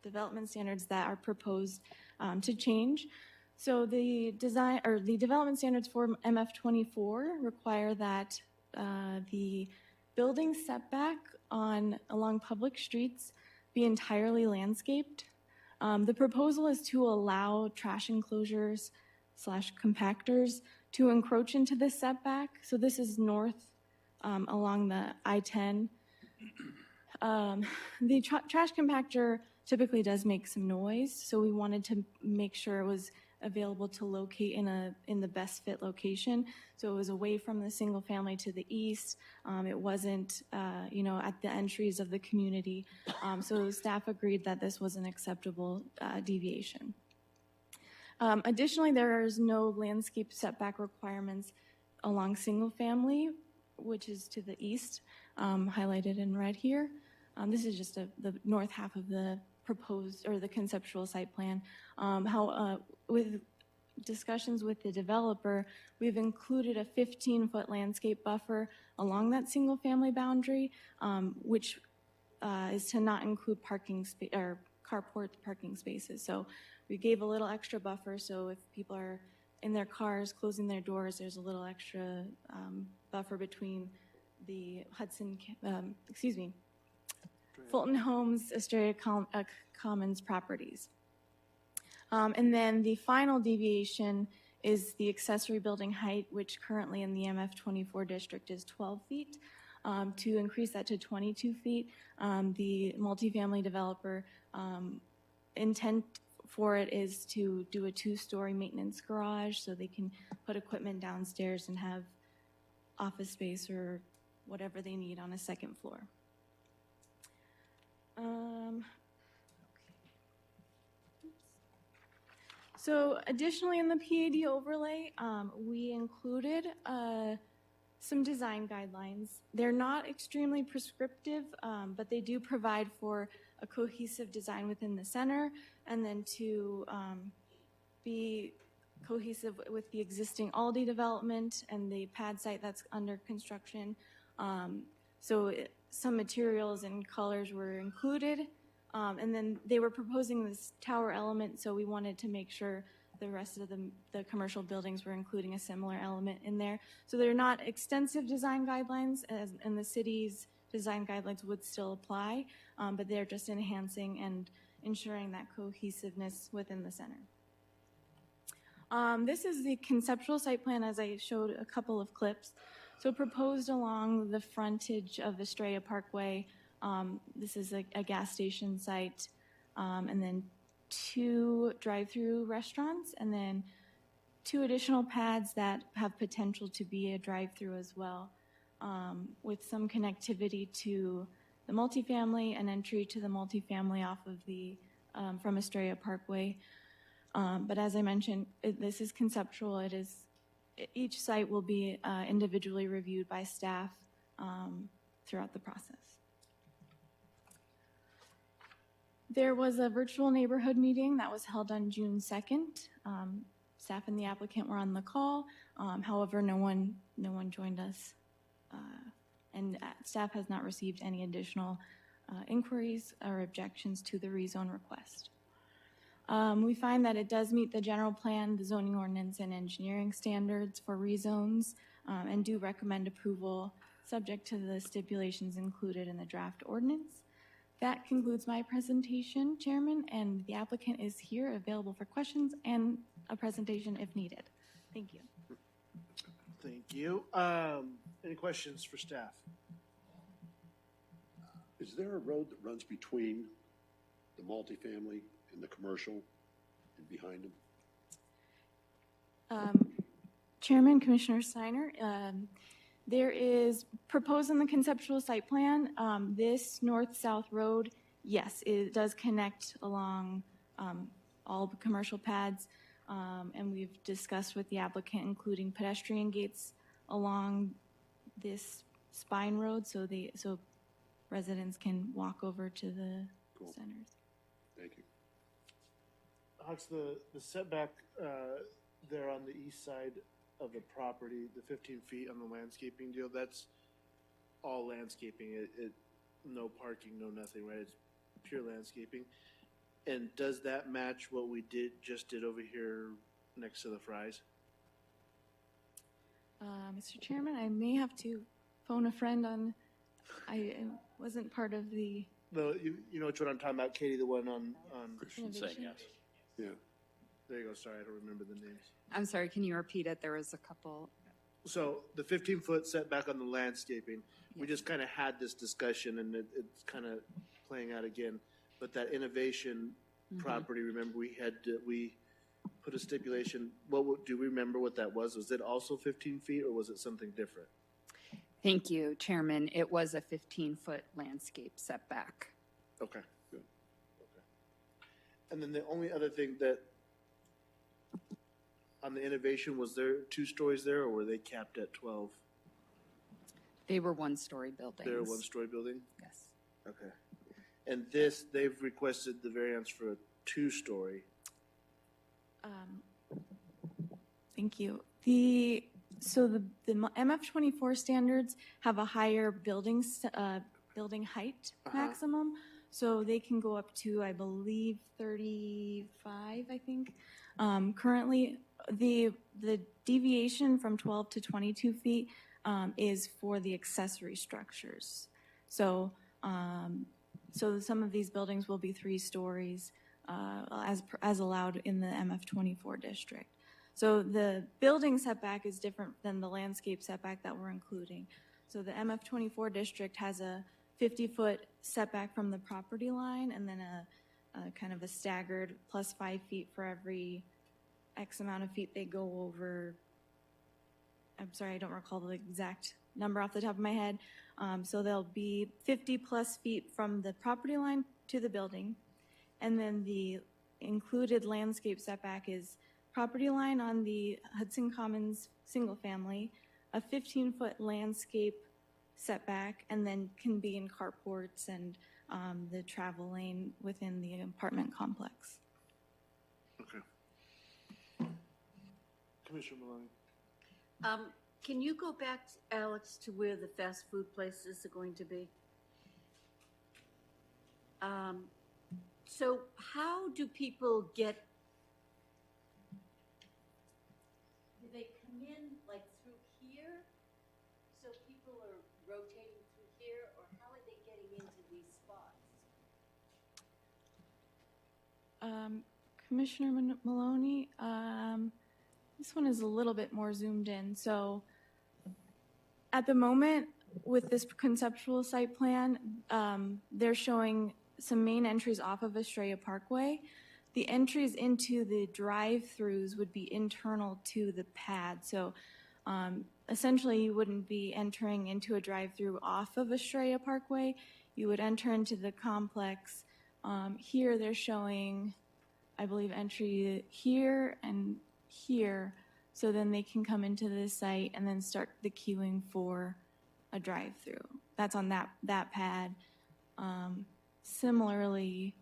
development standards that are proposed to change. So the design, or the development standards for MF24 require that the building setback along public streets be entirely landscaped. The proposal is to allow trash enclosures / compactors to encroach into this setback. So this is north along the I-10. The trash compactor typically does make some noise, so we wanted to make sure it was available to locate in the best fit location. So it was away from the single family to the east. It wasn't, at the entries of the community. So staff agreed that this was an acceptable deviation. Additionally, there is no landscape setback requirements along single family, which is to the east, highlighted in red here. This is just the north half of the proposed, or the conceptual site plan. With discussions with the developer, we've included a 15-foot landscape buffer along that single family boundary, which is to not include parking space or carport parking spaces. So we gave a little extra buffer, so if people are in their cars, closing their doors, there's a little extra buffer between the Fulton Homes, Estrella Commons properties. And then the final deviation is the accessory building height, which currently in the MF24 district is 12 feet. To increase that to 22 feet, the multifamily developer intent for it is to do a 2-story maintenance garage so they can put equipment downstairs and have office space or whatever they need on a second floor. So additionally in the PAD overlay, we included some design guidelines. They're not extremely prescriptive, but they do provide for a cohesive design within the center and then to be cohesive with the existing Aldi development and the pad site that's under construction. Some materials and colors were included, and then they were proposing this tower element, so we wanted to make sure the rest of the commercial buildings were including a similar element in there. So they're not extensive design guidelines, and the city's design guidelines would still apply, but they're just enhancing and ensuring that cohesiveness within the center. This is the conceptual site plan as I showed a couple of clips. So proposed along the frontage of Estrella Parkway, this is a gas station site, and then 2 drive-through restaurants, and then 2 additional pads that have potential to be a drive-through as well, with some connectivity to the multifamily and entry to the multifamily off of the from Estrella Parkway. But as I mentioned, this is conceptual. It is each site will be individually reviewed by staff throughout the process. There was a virtual neighborhood meeting that was held on June 2nd. Staff and the applicant were on the call. However, no one joined us, and staff has not received any additional inquiries or objections to the rezone request. We find that it does meet the general plan, the zoning ordinance, and engineering standards for rezones, and do recommend approval subject to the stipulations included in the draft ordinance. That concludes my presentation, Chairman, and the applicant is here available for questions and a presentation if needed. Thank you. Thank you. Any questions for staff? Is there a road that runs between the multifamily and the commercial and behind them? Chairman, Commissioner Steiner, there is proposed in the conceptual site plan, this north-south road, yes, it does connect along all the commercial pads, and we've discussed with the applicant including pedestrian gates along this spine road so residents can walk over to the centers. Thank you. Hawks, the setback there on the east side of the property, the 15 feet on the landscaping deal, that's all landscaping. No parking, no nothing, right? It's pure landscaping. And does that match what we just did over here next to the Fries? Mr. Chairman, I may have to phone a friend on. I wasn't part of the. No, you know which one I'm talking about, Katie, the one on Christian saying yes. Yeah. There you go. Sorry, I don't remember the names. I'm sorry, can you repeat it? There was a couple. So the 15-foot setback on the landscaping, we just kind of had this discussion, and it's kind of playing out again. But that innovation property, remember we put a stipulation. Do you remember what that was? Was it also 15 feet, or was it something different? Thank you, Chairman. It was a 15-foot landscape setback. Okay, good. Okay. And then the only other thing that on the innovation, was there 2 stories there, or were they capped at 12? They were 1-story buildings. They were 1-story building? Yes. Okay. And this, they've requested the variance for a 2-story. Thank you. The MF24 standards have a higher building height maximum, so they can go up to, I believe, 35, I think. Currently, The deviation from 12 to 22 feet is for the accessory structures. So, so some of these buildings will be 3 stories as allowed in the MF24 district. So the building setback is different than the landscape setback that we're including. So the MF24 district has a 50-foot setback from the property line, and then a kind of a staggered plus 5 feet for every X amount of feet they go over. I'm sorry, I don't recall the exact number off the top of my head. So there'll be 50 plus feet from the property line to the building. And then the included landscape setback is property line on the Hudson Commons single family, a 15-foot landscape setback, and then can be in carports and the travel lane within the apartment complex. Okay. Commissioner Maloney. Can you go back, Alex, to where the fast food places are going to be? So how do people get, do they come in like through here? So people are rotating through here, or how are they getting into these spots? Commissioner Maloney, this one is a little bit more zoomed in. So at the moment, with this conceptual site plan, they're showing some main entries off of Estrella Parkway. The entries into the drive-throughs would be internal to the pad. So essentially, you wouldn't be entering into a drive-through off of Estrella Parkway. You would enter into the complex. Here they're showing, I believe, entry here and here. So then they can come into the site and then start the queuing for a drive-through. That's on that pad. Similarly,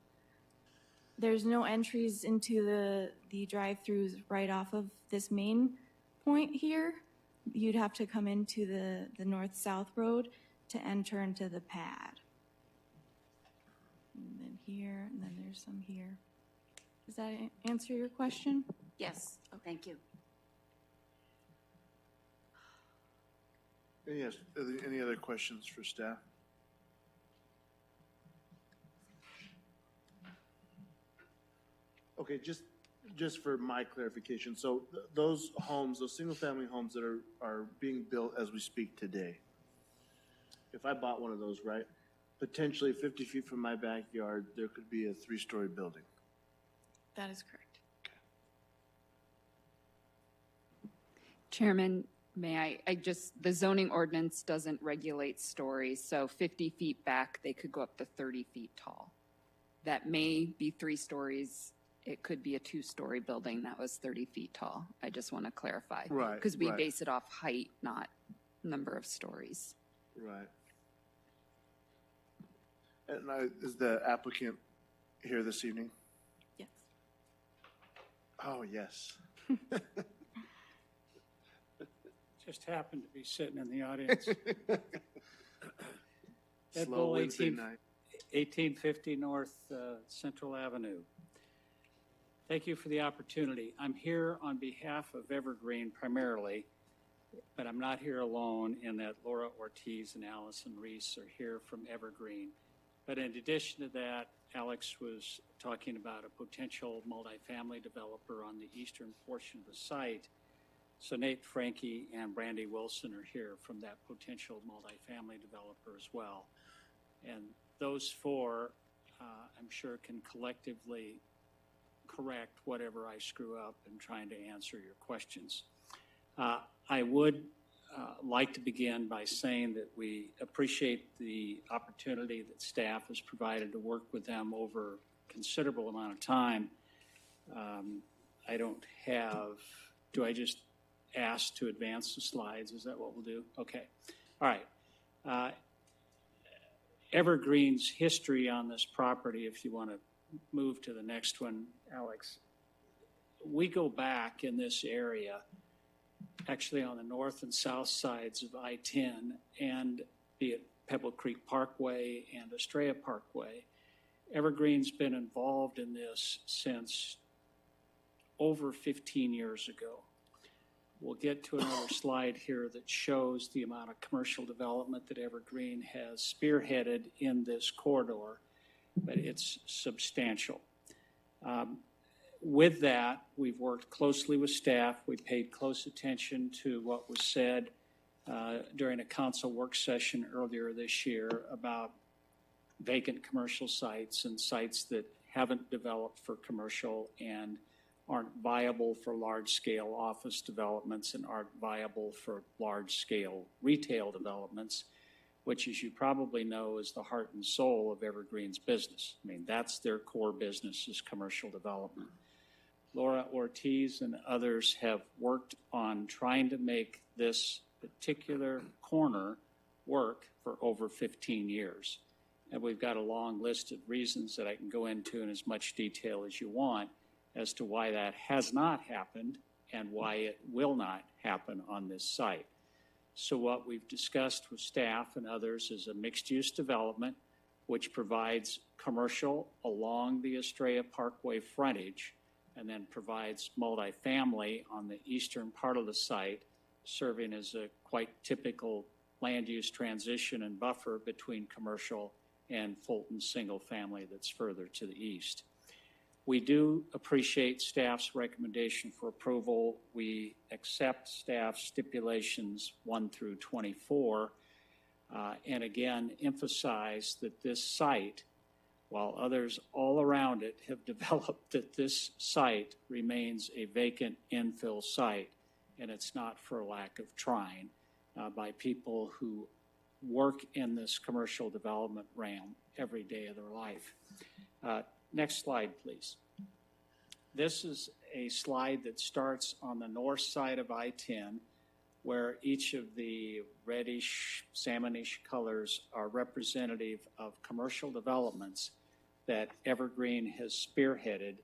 there's no entries into the drive-throughs right off of this main point here. You'd have to come into the north-south road to enter into the pad. And then here, and then there's some here. Does that answer your question? Yes, thank you. Yes. Are there any other questions for staff? Okay, just for my clarification, so those homes, those single-family homes that are being built as we speak today, if I bought one of those, right, potentially 50 feet from my backyard, there could be a 3-story building. That is correct. Chairman, may I just, the zoning ordinance doesn't regulate stories, so 50 feet back, they could go up to 30 feet tall. That may be 3 stories. It could be a 2-story building that was 30 feet tall. I just want to clarify. Right. Because we right. base it off height, not number of stories. Right. And is the applicant here this evening? Yes. Oh, yes. Just happened to be sitting in the audience. Slow Wednesday night. 1850 North Central Avenue. Thank you for the opportunity. I'm here on behalf of Evergreen primarily, but I'm not here alone in that Laura Ortiz and Allison Reese are here from Evergreen. But in addition to that, Alex was talking about a potential multifamily developer on the eastern portion of the site. So Nate Franke and Brandy Wilson are here from that potential multifamily developer as well. And those 4, I'm sure, can collectively correct whatever I screw up in trying to answer your questions. I would like to begin by saying that we appreciate the opportunity that staff has provided to work with them over a considerable amount of time. I don't have, do I just ask to advance the slides? Is that what we'll do? Okay. All right. Evergreen's history on this property, if you want to move to the next one, Alex. We go back in this area, actually on the north and south sides of I-10, and be it Pebble Creek Parkway and Estrella Parkway. Evergreen's been involved in this since over 15 years ago. We'll get to another slide here that shows the amount of commercial development that Evergreen has spearheaded in this corridor, but it's substantial. With that, we've worked closely with staff. We paid close attention to what was said during a council work session earlier this year about vacant commercial sites and sites that haven't developed for commercial and aren't viable for large-scale office developments and aren't viable for large-scale retail developments, which, as you probably know, is the heart and soul of Evergreen's business. I mean, that's their core business, is commercial development. Laura Ortiz and others have worked on trying to make this particular corner work for over 15 years. And we've got a long list of reasons that I can go into in as much detail as you want as to why that has not happened and why it will not happen on this site. So what we've discussed with staff and others is a mixed-use development which provides commercial along the Estrella Parkway frontage and then provides multifamily on the eastern part of the site, serving as a quite typical land use transition and buffer between commercial and Fulton single family that's further to the east. We do appreciate staff's recommendation for approval. We accept staff stipulations 1 through 24, and again emphasize that this site, while others all around it have developed, that this site remains a vacant infill site, and it's not for lack of trying by people who work in this commercial development realm every day of their life. Next slide, please. This is a slide that starts on the north side of I-10, where each of the reddish, salmonish colors are representative of commercial developments that Evergreen has spearheaded,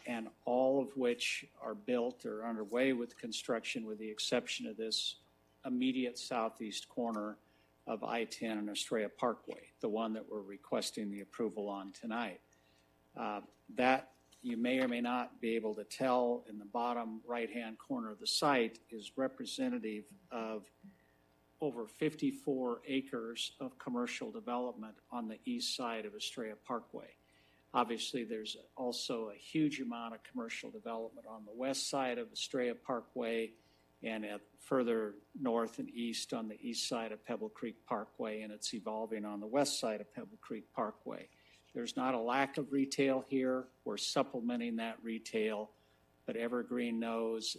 and all of which are built or underway with construction, with the exception of this immediate southeast corner of I-10 and Estrella Parkway, the one that we're requesting the approval on tonight. That you may or may not be able to tell in the bottom right-hand corner of the site is representative of over 54 acres of commercial development on the east side of Estrella Parkway. Obviously, there's also a huge amount of commercial development on the west side of Estrella Parkway and at further north and east on the east side of Pebble Creek Parkway, and it's evolving on the west side of Pebble Creek Parkway. There's not a lack of retail here. We're supplementing that retail, but Evergreen knows,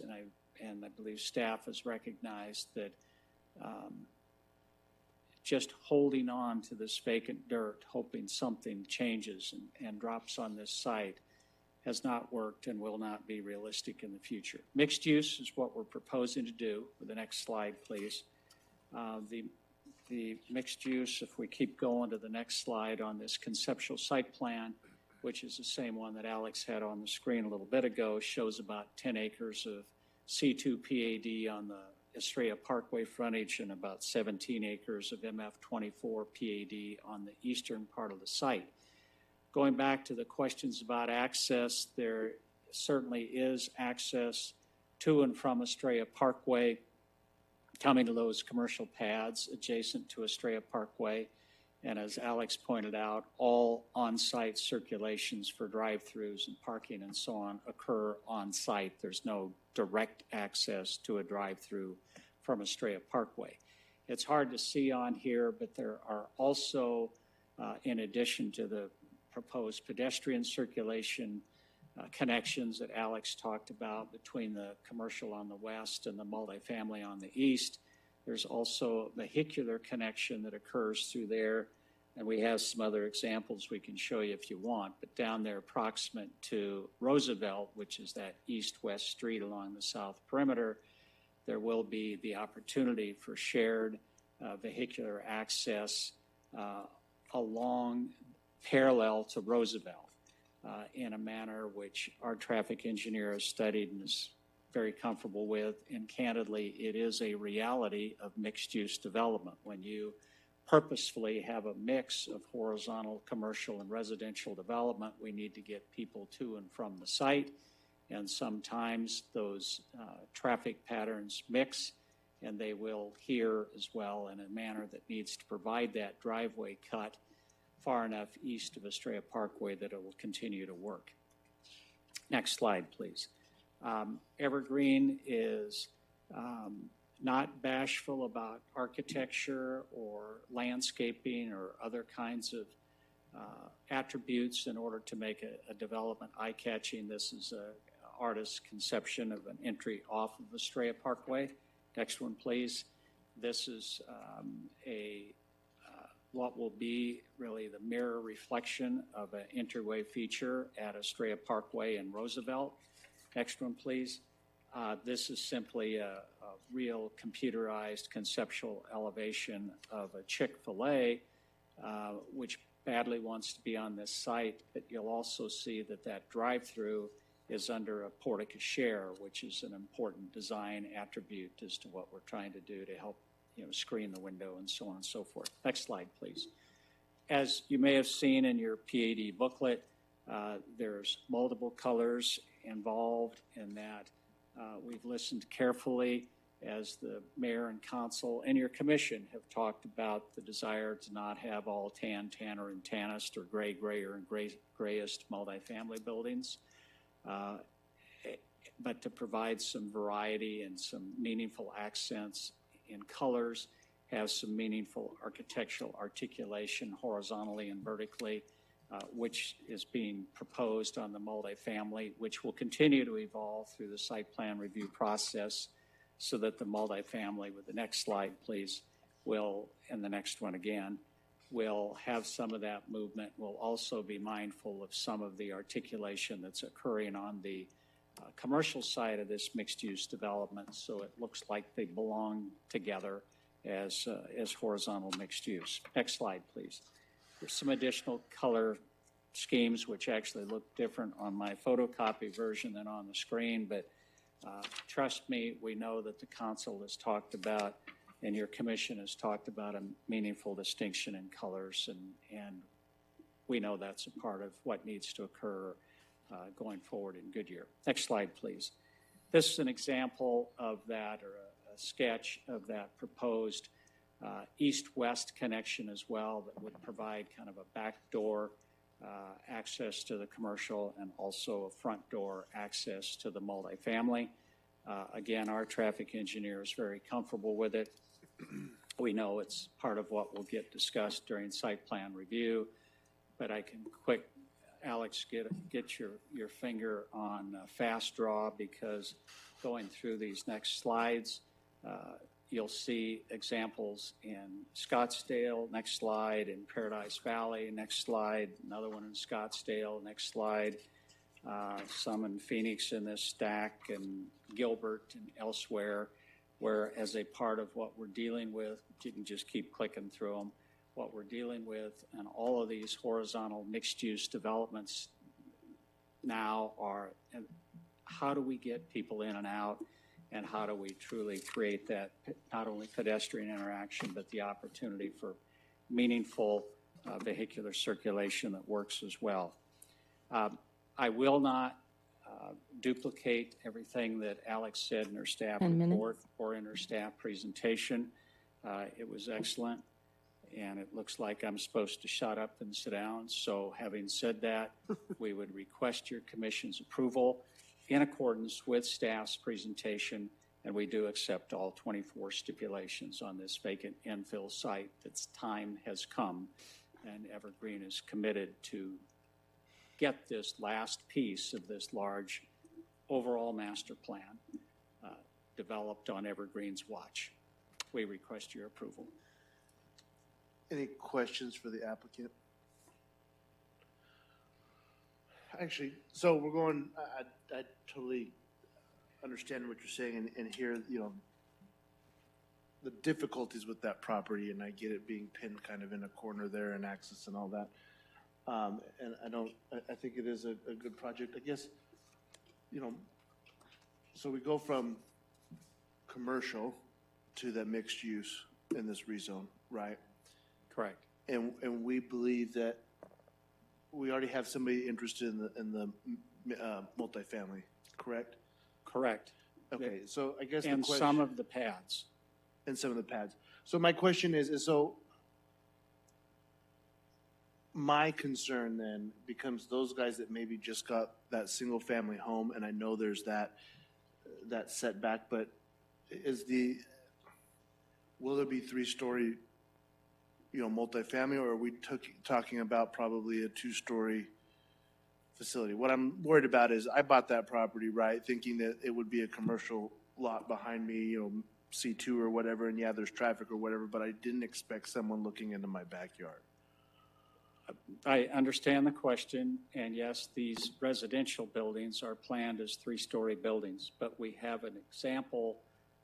and I believe staff has recognized that just holding on to this vacant dirt, hoping something changes and drops on this site, has not worked and will not be realistic in the future. Mixed use is what we're proposing to do. For the next slide, please. The mixed use, if we keep going to the next slide on this conceptual site plan, which is the same one that Alex had on the screen a little bit ago, shows about 10 acres of C2 PAD on the Estrella Parkway frontage and about 17 acres of MF24 PAD on the eastern part of the site. Going back to the questions about access, there certainly is access to and from Estrella Parkway, coming to those commercial pads adjacent to Estrella Parkway. And as Alex pointed out, all on-site circulations for drive-throughs and parking and so on occur on-site. There's no direct access to a drive-through from Estrella Parkway. It's hard to see on here, but there are also, in addition to the proposed pedestrian circulation connections that Alex talked about between the commercial on the west and the multifamily on the east, there's also a vehicular connection that occurs through there. And we have some other examples we can show you if you want, but down there proximate to Roosevelt, which is that east-west street along the south perimeter, there will be the opportunity for shared vehicular access along parallel to Roosevelt in a manner which our traffic engineer has studied and is very comfortable with. And candidly, it is a reality of mixed-use development. When you purposefully have a mix of horizontal, commercial, and residential development, we need to get people to and from the site. and sometimes those traffic patterns mix, and they will here as well in a manner that needs to provide that driveway cut far enough east of Estrella Parkway that it will continue to work. Next slide, please. Evergreen is not bashful about architecture or landscaping or other kinds of attributes in order to make a development eye-catching. This is an artist's conception of an entry off of Estrella Parkway. Next one, please. This is what will be really the mirror reflection of an entryway feature at Estrella Parkway and Roosevelt. Next one, please. This is simply a real computerized conceptual elevation of a Chick-fil-A, which badly wants to be on this site, but you'll also see that that drive-through is under a porte-cochere, which is an important design attribute as to what we're trying to do to help screen the window and so on and so forth. Next slide, please. As you may have seen in your PAD booklet, there's multiple colors involved in that. We've listened carefully as the mayor and council and your commission have talked about the desire to not have all tan, tanner, and tannest, or gray, grayer, and grayest multifamily buildings, but to provide some variety and some meaningful accents in colors, have some meaningful architectural articulation horizontally and vertically, which is being proposed on the multifamily, which will continue to evolve through the site plan review process so that the multifamily, with the next slide, please, will, and the next one again, will have some of that movement. We'll also be mindful of some of the articulation that's occurring on the commercial side of this mixed-use development, so it looks like they belong together as horizontal mixed use. Next slide, please. There's some additional color schemes which actually look different on my photocopy version than on the screen, but trust me, we know that the council has talked about and your commission has talked about a meaningful distinction in colors, and we know that's a part of what needs to occur going forward in Goodyear. Next slide, please. This is an example of that, or a sketch of that proposed east-west connection as well that would provide kind of a back door access to the commercial and also a front door access to the multifamily. Again, our traffic engineer is very comfortable with it. We know it's part of what will get discussed during site plan review, but I can quick, Alex, get your finger on fast draw, because going through these next slides, you'll see examples in Scottsdale, next slide, in Paradise Valley, next slide, another one in Scottsdale, next slide, some in Phoenix in this stack, and Gilbert and elsewhere, where as a part of what we're dealing with, you can just keep clicking through them, what we're dealing with and all of these horizontal mixed-use developments now are how do we get people in and out, and how do we truly create that not only pedestrian interaction, but the opportunity for meaningful vehicular circulation that works as well. I will not duplicate everything that Alex said in her staff report or in her staff presentation. It was excellent, and it looks like I'm supposed to shut up and sit down. So having said that, we would request your commission's approval in accordance with staff's presentation, and we do accept all 24 stipulations on this vacant infill site. Its time has come, and Evergreen is committed to get this last piece of this large overall master plan developed on Evergreen's watch. We request your approval. Any questions for the applicant? Actually, so we're going, I totally understand what you're saying and hear, the difficulties with that property, and I get it being pinned kind of in a corner there and access and all that. And I think it is a good project. I guess, so we go from commercial to that mixed use in this rezone, right? Correct. And we believe that we already have somebody interested in the multifamily. correct? Correct. Okay, so I guess the And question. some of the pads. And some of the pads. So my question is so my concern then becomes those guys that maybe just got that single family home, and I know there's that setback, but will there be 3-story, multifamily, or are we talking about probably a 2-story facility? What I'm worried about is I bought that property, right, thinking that it would be a commercial lot behind me, C2 or whatever, and yeah, there's traffic or whatever, but I didn't expect someone looking into my backyard. I understand the question, and yes, these residential buildings are planned as 3-story buildings, but we have an example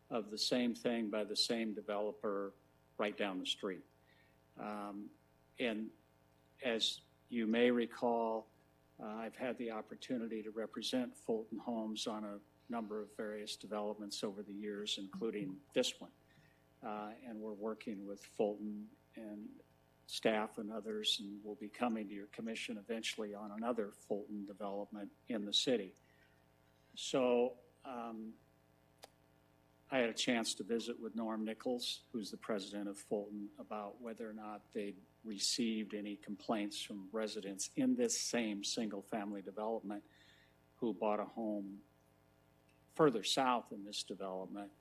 of the same thing by the same developer right down the street. And as you may recall, I've had the opportunity to represent Fulton Homes on a number of various developments over the years, including this one. And we're working with Fulton and staff and others, and we'll be coming to your commission eventually on another Fulton development in the city. So I had a chance to visit with Norm Nichols, who's the president of Fulton, about whether or not they'd received any complaints from residents in this same single-family development who bought a home further south in this development,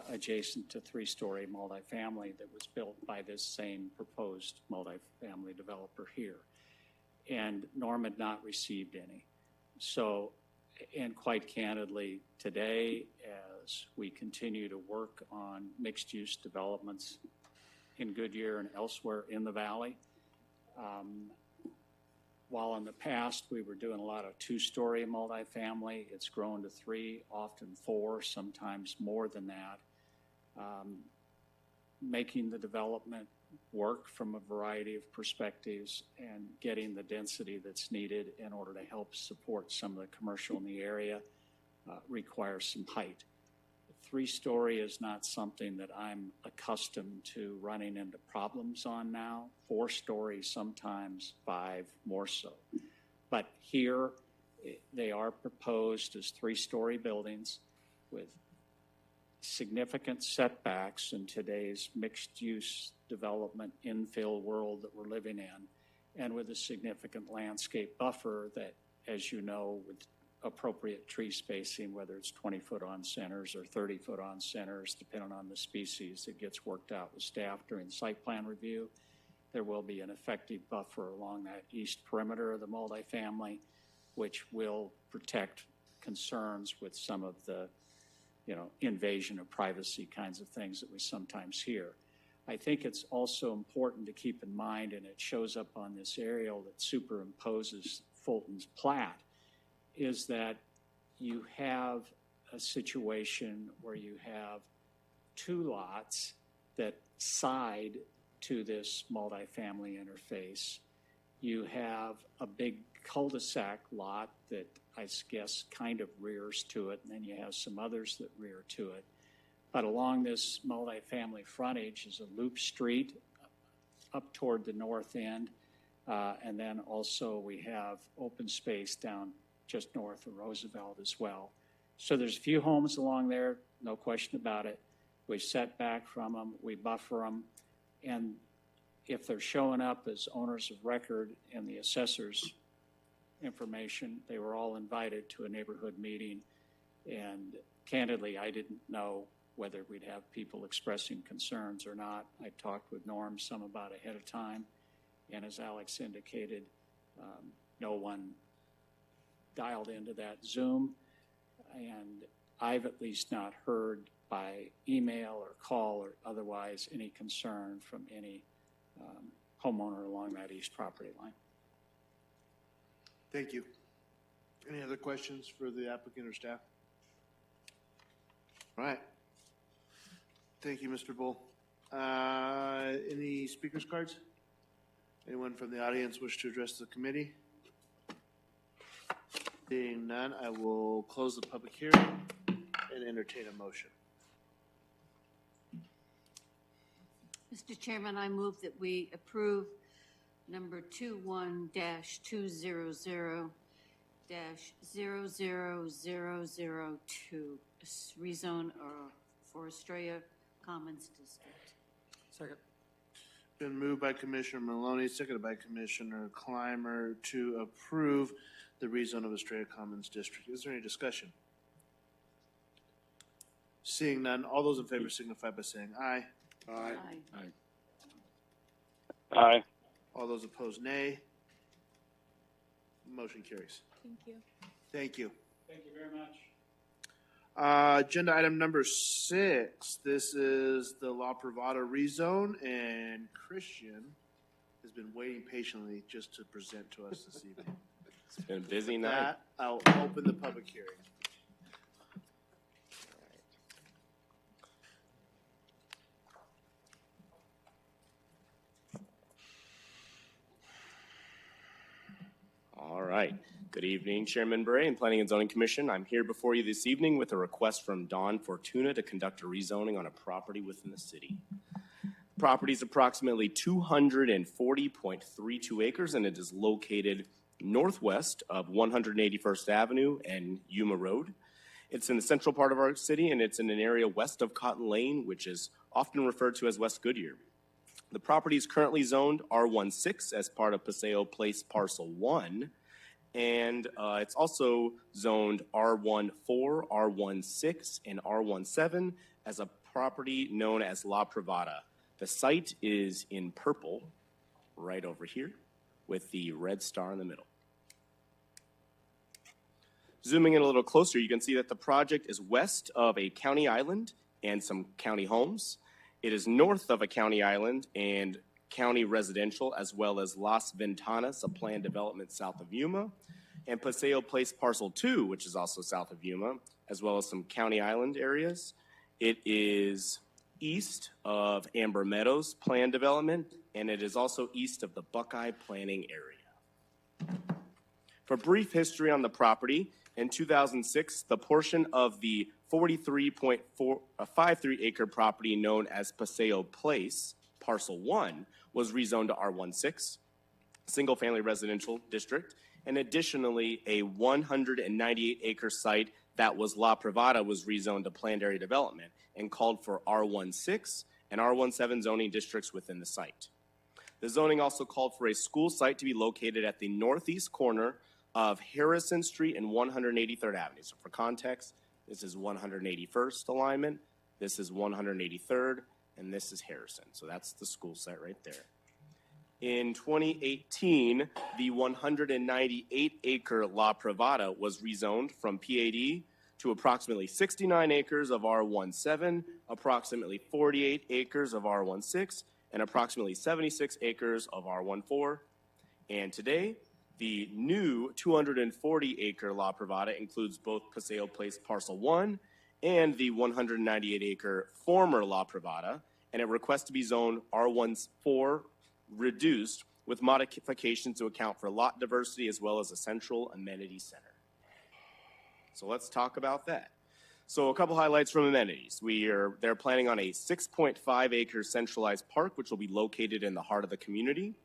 adjacent to 3-story multifamily that was built by this same proposed multifamily developer here. And Norm had not received any. So, and quite candidly, today, as we continue to work on mixed-use developments in Goodyear and elsewhere in the valley, while in the past we were doing a lot of 2-story multifamily, it's grown to 3, often 4, sometimes more than that. Making the development work from a variety of perspectives and getting the density that's needed in order to help support some of the commercial in the area requires some height. 3-story is not something that I'm accustomed to running into problems on now. 4-story, sometimes 5, more so. But here, they are proposed as 3-story buildings with significant setbacks in today's mixed-use development infill world that we're living in, and with a significant landscape buffer that, as you know, with appropriate tree spacing, whether it's 20-foot on centers or 30-foot on centers, depending on the species that gets worked out with staff during the site plan review, there will be an effective buffer along that east perimeter of the multifamily, which will protect concerns with some of the, invasion of privacy kinds of things that we sometimes hear. I think it's also important to keep in mind, and it shows up on this aerial that superimposes Fulton's Plat, is that you have a situation where you have 2 lots that side to this multifamily interface. You have a big cul-de-sac lot that I guess kind of rears to it, and then you have some others that rear to it. But along this multifamily frontage is a loop street up toward the north end, and then also we have open space down just north of Roosevelt as well. So there's a few homes along there, no question about it. We set back from them, we buffer them, and if they're showing up as owners of record in the assessor's information, they were all invited to a neighborhood meeting, and candidly, I didn't know whether we'd have people expressing concerns or not. I talked with Norm some about ahead of time, and as Alex indicated, no one dialed into that Zoom, and I've at least not heard by email or call or otherwise any concern from any homeowner along that east property line. Thank you. Any other questions for the applicant or staff? All right. Thank you, Mr. Bull. Any speakers cards? Anyone from the audience wish to address the committee? Seeing none, I will close the public hearing and entertain a motion. Mr. Chairman, I move that we approve number 21-200 00002, rezone for Estrella Commons District. Second. Been moved by Commissioner Maloney, seconded by Commissioner Clymer to approve the rezone of Estrella Commons District. Is there any discussion? Seeing none, all those in favor signify by saying aye. Aye. Aye. All those opposed, nay. Motion carries. Thank you. Thank you. Thank you very much. Agenda item number 6. This is the La Privada rezone, and Christian has been waiting patiently just to present to us this evening. It's been a busy With night. that, I'll open the public hearing. All right. Good evening, Chairman Bray and Planning and Zoning Commission. I'm here before you this evening with a request from Don Fortuna to conduct a rezoning on a property within the city. The property is approximately 240.32 acres, and it is located northwest of 181st Avenue and Yuma Road. It's in the central part of our city, and it's in an area west of Cotton Lane, which is often referred to as West Goodyear. The property is currently zoned R16 as part of Paseo Place Parcel 1, and it's also zoned R14, R16, and R17 as a property known as La Privada. The site is in purple right over here with the red star in the middle. Zooming in a little closer, you can see that the project is west of a county island and some county homes. It is north of a county island and county residential, as well as Las Ventanas, a planned development south of Yuma, and Paseo Place Parcel 2, which is also south of Yuma, as well as some county island areas. It is east of Amber Meadows planned development, and it is also east of the Buckeye planning area. For brief history on the property, in 2006, the portion of the 43.53 acre property known as Paseo Place, Parcel 1, was rezoned to R16, single family residential district, and additionally, a 198 acre site that was La Privada was rezoned to planned area development and called for R16 and R17 zoning districts within the site. The zoning also called for a school site to be located at the northeast corner of Harrison Street and 183rd Avenue. So for context, this is 181st alignment, this is 183rd, and this is Harrison. So that's the school site right there. In 2018, the 198 acre La Privada was rezoned from PAD to approximately 69 acres of R17, approximately 48 acres of R16, and approximately 76 acres of R14. And today, the new 240 acre La Privada includes both Paseo Place Parcel 1 and the 198 acre former La Privada, and it requests to be zoned R14 reduced with modifications to account for lot diversity as well as a central amenity center. So let's talk about that. So a couple highlights from amenities. They're planning on a 6.5 acre centralized park, which will be located in the heart of the community.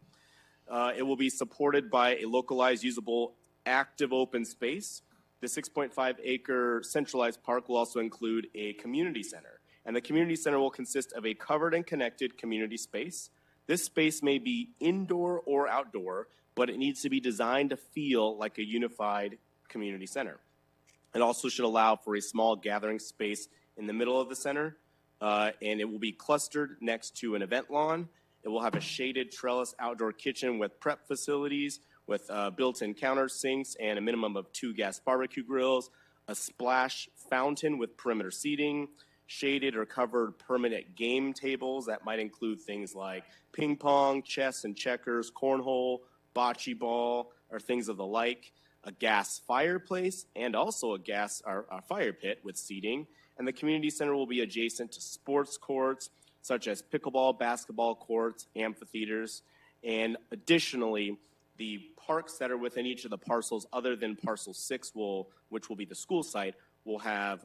It will be supported by a localized, usable, active open space. The 6.5 acre centralized park will also include a community center. And the community center will consist of a covered and connected community space. This space may be indoor or outdoor, but it needs to be designed to feel like a unified community center. It also should allow for a small gathering space in the middle of the center, and it will be clustered next to an event lawn. It will have a shaded trellis outdoor kitchen with prep facilities, with built-in countersinks and a minimum of 2 gas barbecue grills, a splash fountain with perimeter seating, shaded or covered permanent game tables that might include things like ping pong, chess and checkers, cornhole, bocce ball, or things of the like, a gas fireplace, and also a fire pit with seating. And the community center will be adjacent to sports courts, such as pickleball, basketball courts, amphitheaters, and additionally, the parks that are within each of the parcels other than parcel 6, which will be the school site, will have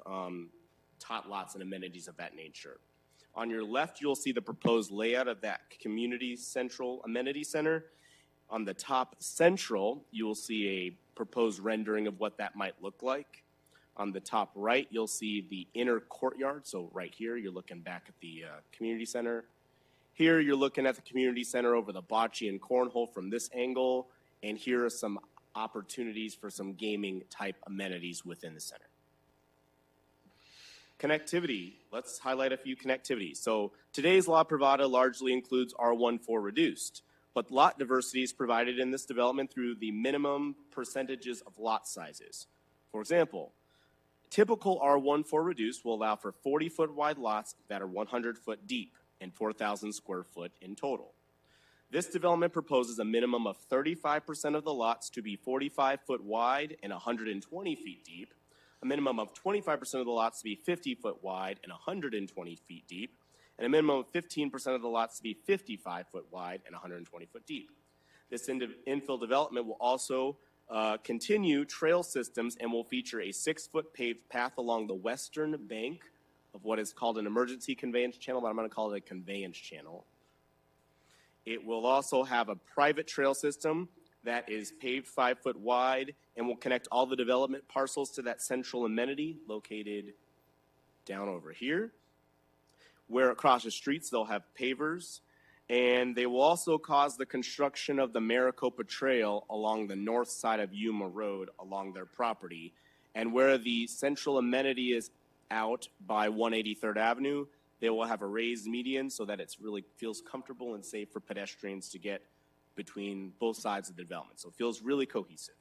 tot lots and amenities of that nature. On your left, you'll see the proposed layout of that community central amenity center. On the top central, you will see a proposed rendering of what that might look like. On the top right, you'll see the inner courtyard. So right here, you're looking back at the community center. Here, you're looking at the community center over the bocce and cornhole from this angle. And here are some opportunities for some gaming type amenities within the center. Connectivity. Let's highlight a few connectivities. So today's La Privada largely includes R14 reduced, but lot diversity is provided in this development through the minimum percentages of lot sizes. For example, typical R14 reduced will allow for 40-foot wide lots that are 100-foot deep and 4,000 square foot in total. This development proposes a minimum of 35% of the lots to be 45-foot wide and 120 feet deep, a minimum of 25% of the lots to be 50-foot wide and 120 feet deep, and a minimum of 15% of the lots to be 55-foot wide and 120 foot deep. This infill development will also continue trail systems and will feature a 6-foot paved path along the western bank of what is called an emergency conveyance channel, but I'm going to call it a conveyance channel. It will also have a private trail system that is paved 5-foot wide and will connect all the development parcels to that central amenity located down over here. Where across the streets they'll have pavers, and they will also cause the construction of the Maricopa Trail along the north side of Yuma Road along their property. And where the central amenity is out by 183rd Avenue, they will have a raised median so that it really feels comfortable and safe for pedestrians to get between both sides of the development. So it feels really cohesive.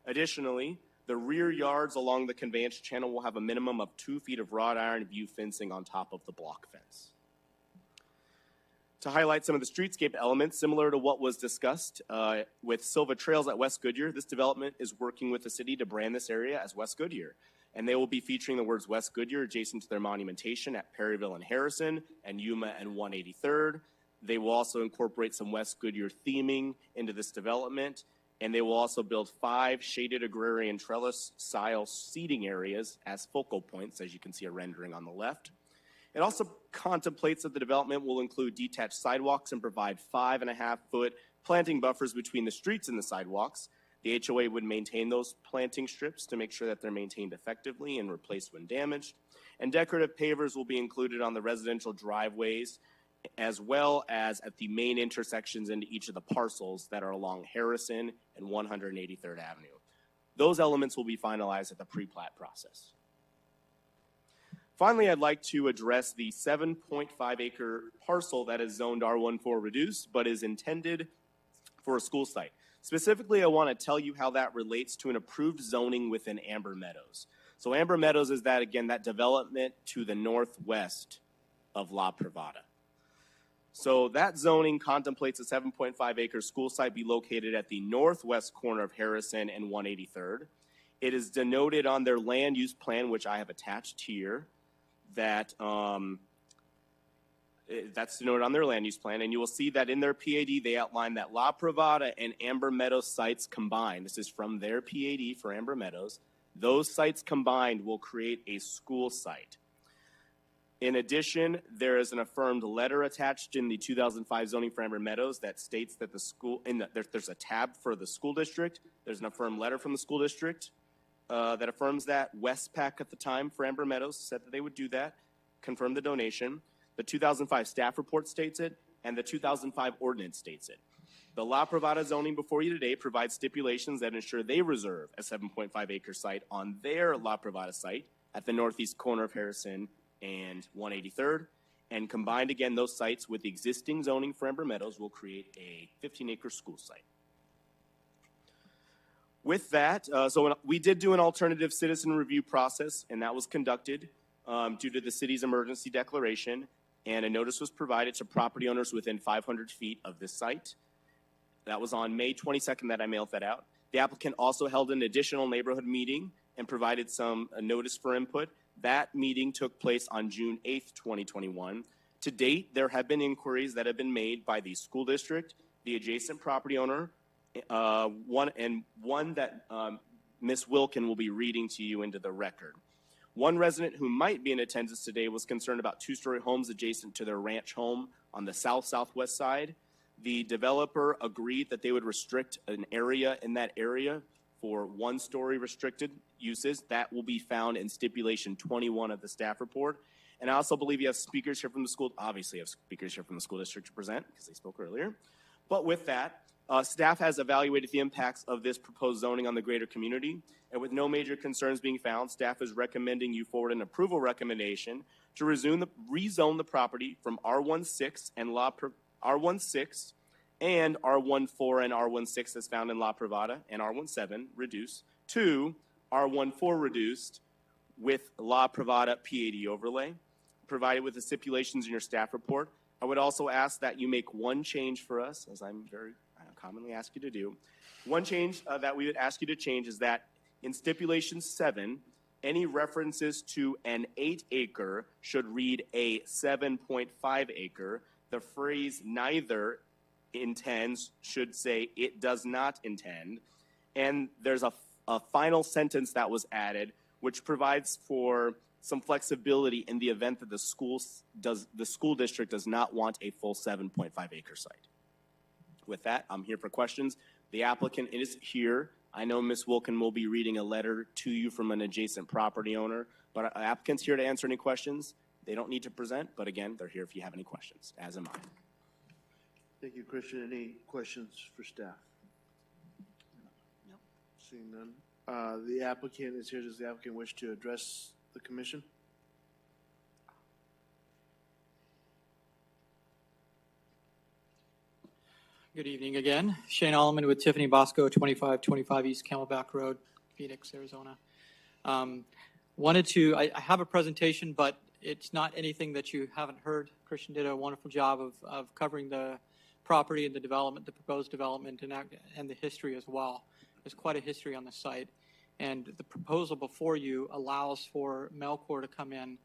Additionally, the rear yards along the conveyance channel will have a minimum of 2 feet of wrought iron view fencing on top of the block fence. To highlight some of the streetscape elements, similar to what was discussed with Silva Trails at West Goodyear, this development is working with the city to brand this area as West Goodyear. And they will be featuring the words West Goodyear adjacent to their monumentation at Perryville and Harrison and Yuma and 183rd. They will also incorporate some West Goodyear theming into this development. And they will also build 5 shaded agrarian trellis-style seating areas as focal points, as you can see a rendering on the left. It also contemplates that the development will include detached sidewalks and provide 5.5-foot planting buffers between the streets and the sidewalks. The HOA would maintain those planting strips to make sure that they're maintained effectively and replaced when damaged. And decorative pavers will be included on the residential driveways as well as at the main intersections into each of the parcels that are along Harrison and 183rd Avenue. Those elements will be finalized at the pre-plat process. Finally, I'd like to address the 7.5-acre parcel that is zoned R14 reduced, but is intended for a school site. Specifically, I want to tell you how that relates to an approved zoning within Amber Meadows. So Amber Meadows is that, again, that development to the northwest of La Privada. So that zoning contemplates a 7.5-acre school site be located at the northwest corner of Harrison and 183rd. It is denoted on their land use plan, which I have attached here, that that's denoted on their land use plan, and you will see that in their PAD they outline that La Privada and Amber Meadows sites combined, this is from their PAD for Amber Meadows, those sites combined will create a school site. In addition, there is an affirmed letter attached in the 2005 zoning for Amber Meadows that states that the school, there's a tab for the school district, there's an affirmed letter from the school district that affirms that. Westpac at the time for Amber Meadows said that they would do that, confirm the donation. The 2005 staff report states it, and the 2005 ordinance states it. The La Privada zoning before you today provides stipulations that ensure they reserve a 7.5-acre site on their La Privada site at the northeast corner of Harrison and 183rd. And combined again, those sites with the existing zoning for Amber Meadows will create a 15-acre school site. With that, so we did do an alternative citizen review process, and that was conducted due to the city's emergency declaration, and a notice was provided to property owners within 500 feet of this site. That was on May 22nd that I mailed that out. The applicant also held an additional neighborhood meeting and provided some notice for input. That meeting took place on June 8th, 2021. To date, there have been inquiries that have been made by the school district, the adjacent property owner, one that Ms. Wilkin will be reading to you into the record. One resident who might be in attendance today was concerned about 2-story homes adjacent to their ranch home on the southwest side. The developer agreed that they would restrict an area in that area for one-story restricted uses. That will be found in stipulation 21 of the staff report. And I also believe you have speakers here from the school. Obviously, you have speakers here from the school district to present because they spoke earlier. But with that, staff has evaluated the impacts of this proposed zoning on the greater community, and with no major concerns being found, staff is recommending you forward an approval recommendation to rezone the property from R16 and R16 and R14 and R16 as found in La Privada and R17 reduced to R14 reduced with La Privada PAD overlay, provided with the stipulations in your staff report. I would also ask that you make one change for us, as I commonly ask you to do. One change that we would ask you to change is that in stipulation 7, any references to an 8-acre should read a 7.5 acre. The phrase neither intends should say it does not intend. And there's a final sentence that was added which provides for some flexibility in the event that the school district does not want a full 7.5 acre site. With that, I'm here for questions. The applicant is here. I know Ms. Wilkin will be reading a letter to you from an adjacent property owner, but our applicant's here to answer any questions. They don't need to present, but again, they're here if you have any questions, as am I. Thank you, Christian. Any questions for staff? Nope. Seeing none. The applicant is here. Does the applicant wish to address the commission? Good evening again. Shane Allman with Tiffany Bosco, 2525 East Camelback Road, Phoenix, Arizona. I have a presentation, but it's not anything that you haven't heard. Christian did a wonderful job of covering the property and the development, the proposed development, and the history as well. There's quite a history on the site. And the proposal before you allows for Melcor to come in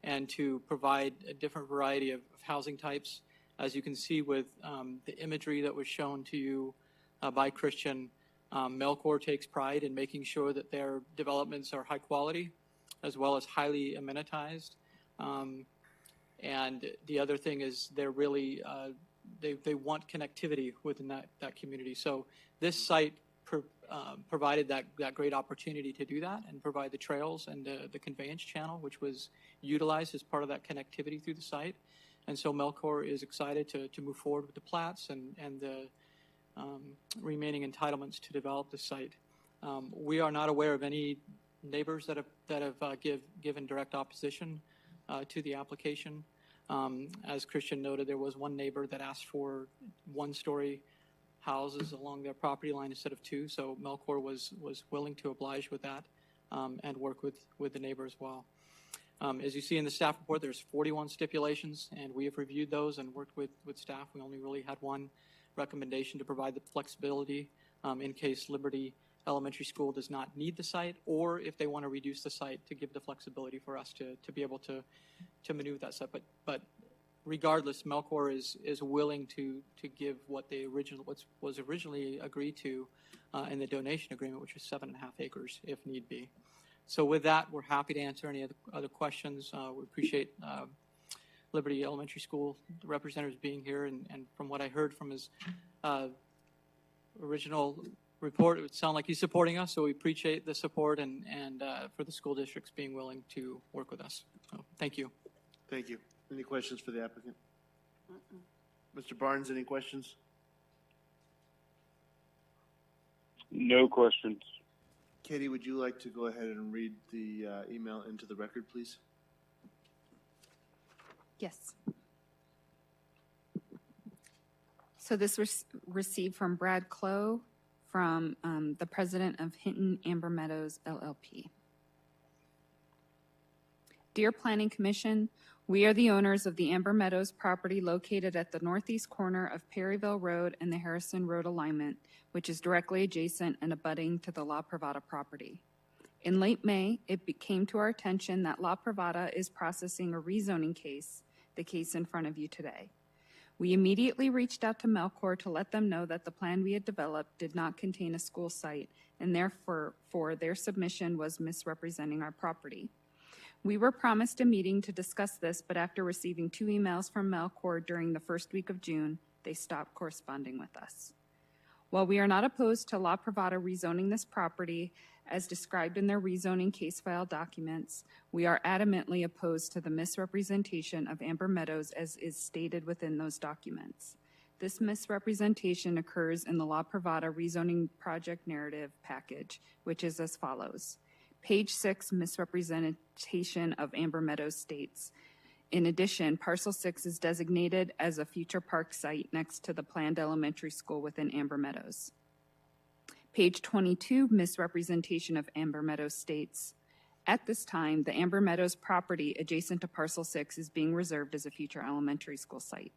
and to provide a different variety of housing types. As you can see with the imagery that was shown to you by Christian, Melcor takes pride in making sure that their developments are high quality as well as highly amenitized. And the other thing is they're really, they want connectivity within that community. So this site provided that great opportunity to do that and provide the trails and the conveyance channel, which was utilized as part of that connectivity through the site. And so Melcor is excited to move forward with the plats and the remaining entitlements to develop the site. We are not aware of any neighbors that have given direct opposition to the application. As Christian noted, there was one neighbor that asked for one-story houses along their property line instead of two, so Melcor was willing to oblige with that and work with the neighbor as well. As you see in the staff report, there's 41 stipulations, and we have reviewed those and worked with staff. We only really had one recommendation to provide the flexibility in case Liberty Elementary School does not need the site, or if they want to reduce the site, to give the flexibility for us to be able to maneuver that site. But regardless, Melcor is willing to give what was originally agreed to in the donation agreement, which was 7.5 acres if need be. So with that, we're happy to answer any other questions. We appreciate Liberty Elementary School representatives being here, and from what I heard from his original report, it would sound like he's supporting us, so we appreciate the support and for the school districts being willing to work with us. So thank you. Thank you. Any questions for the applicant? Mr. Barnes, any questions? No questions. Katie, would you like to go ahead and read the email into the record, please? Yes. So this was received from Brad Clough from the president of Hinton Amber Meadows, LLP. Dear Planning Commission, we are the owners of the Amber Meadows property located at the northeast corner of Perryville Road and the Harrison Road alignment, which is directly adjacent and abutting to the La Privada property. In late May, it came to our attention that La Privada is processing a rezoning case, the case in front of you today. We immediately reached out to Melcor to let them know that the plan we had developed did not contain a school site, and therefore their submission was misrepresenting our property. We were promised a meeting to discuss this, but after receiving 2 emails from Melcor during the first week of June, they stopped corresponding with us. While we are not opposed to La Privada rezoning this property as described in their rezoning case file documents, we are adamantly opposed to the misrepresentation of Amber Meadows as is stated within those documents. This misrepresentation occurs in the La Privada rezoning project narrative package, which is as follows. Page 6, misrepresentation of Amber Meadows states, in addition, parcel 6 is designated as a future park site next to the planned elementary school within Amber Meadows. Page 22, misrepresentation of Amber Meadows states, at this time, the Amber Meadows property adjacent to parcel 6 is being reserved as a future elementary school site.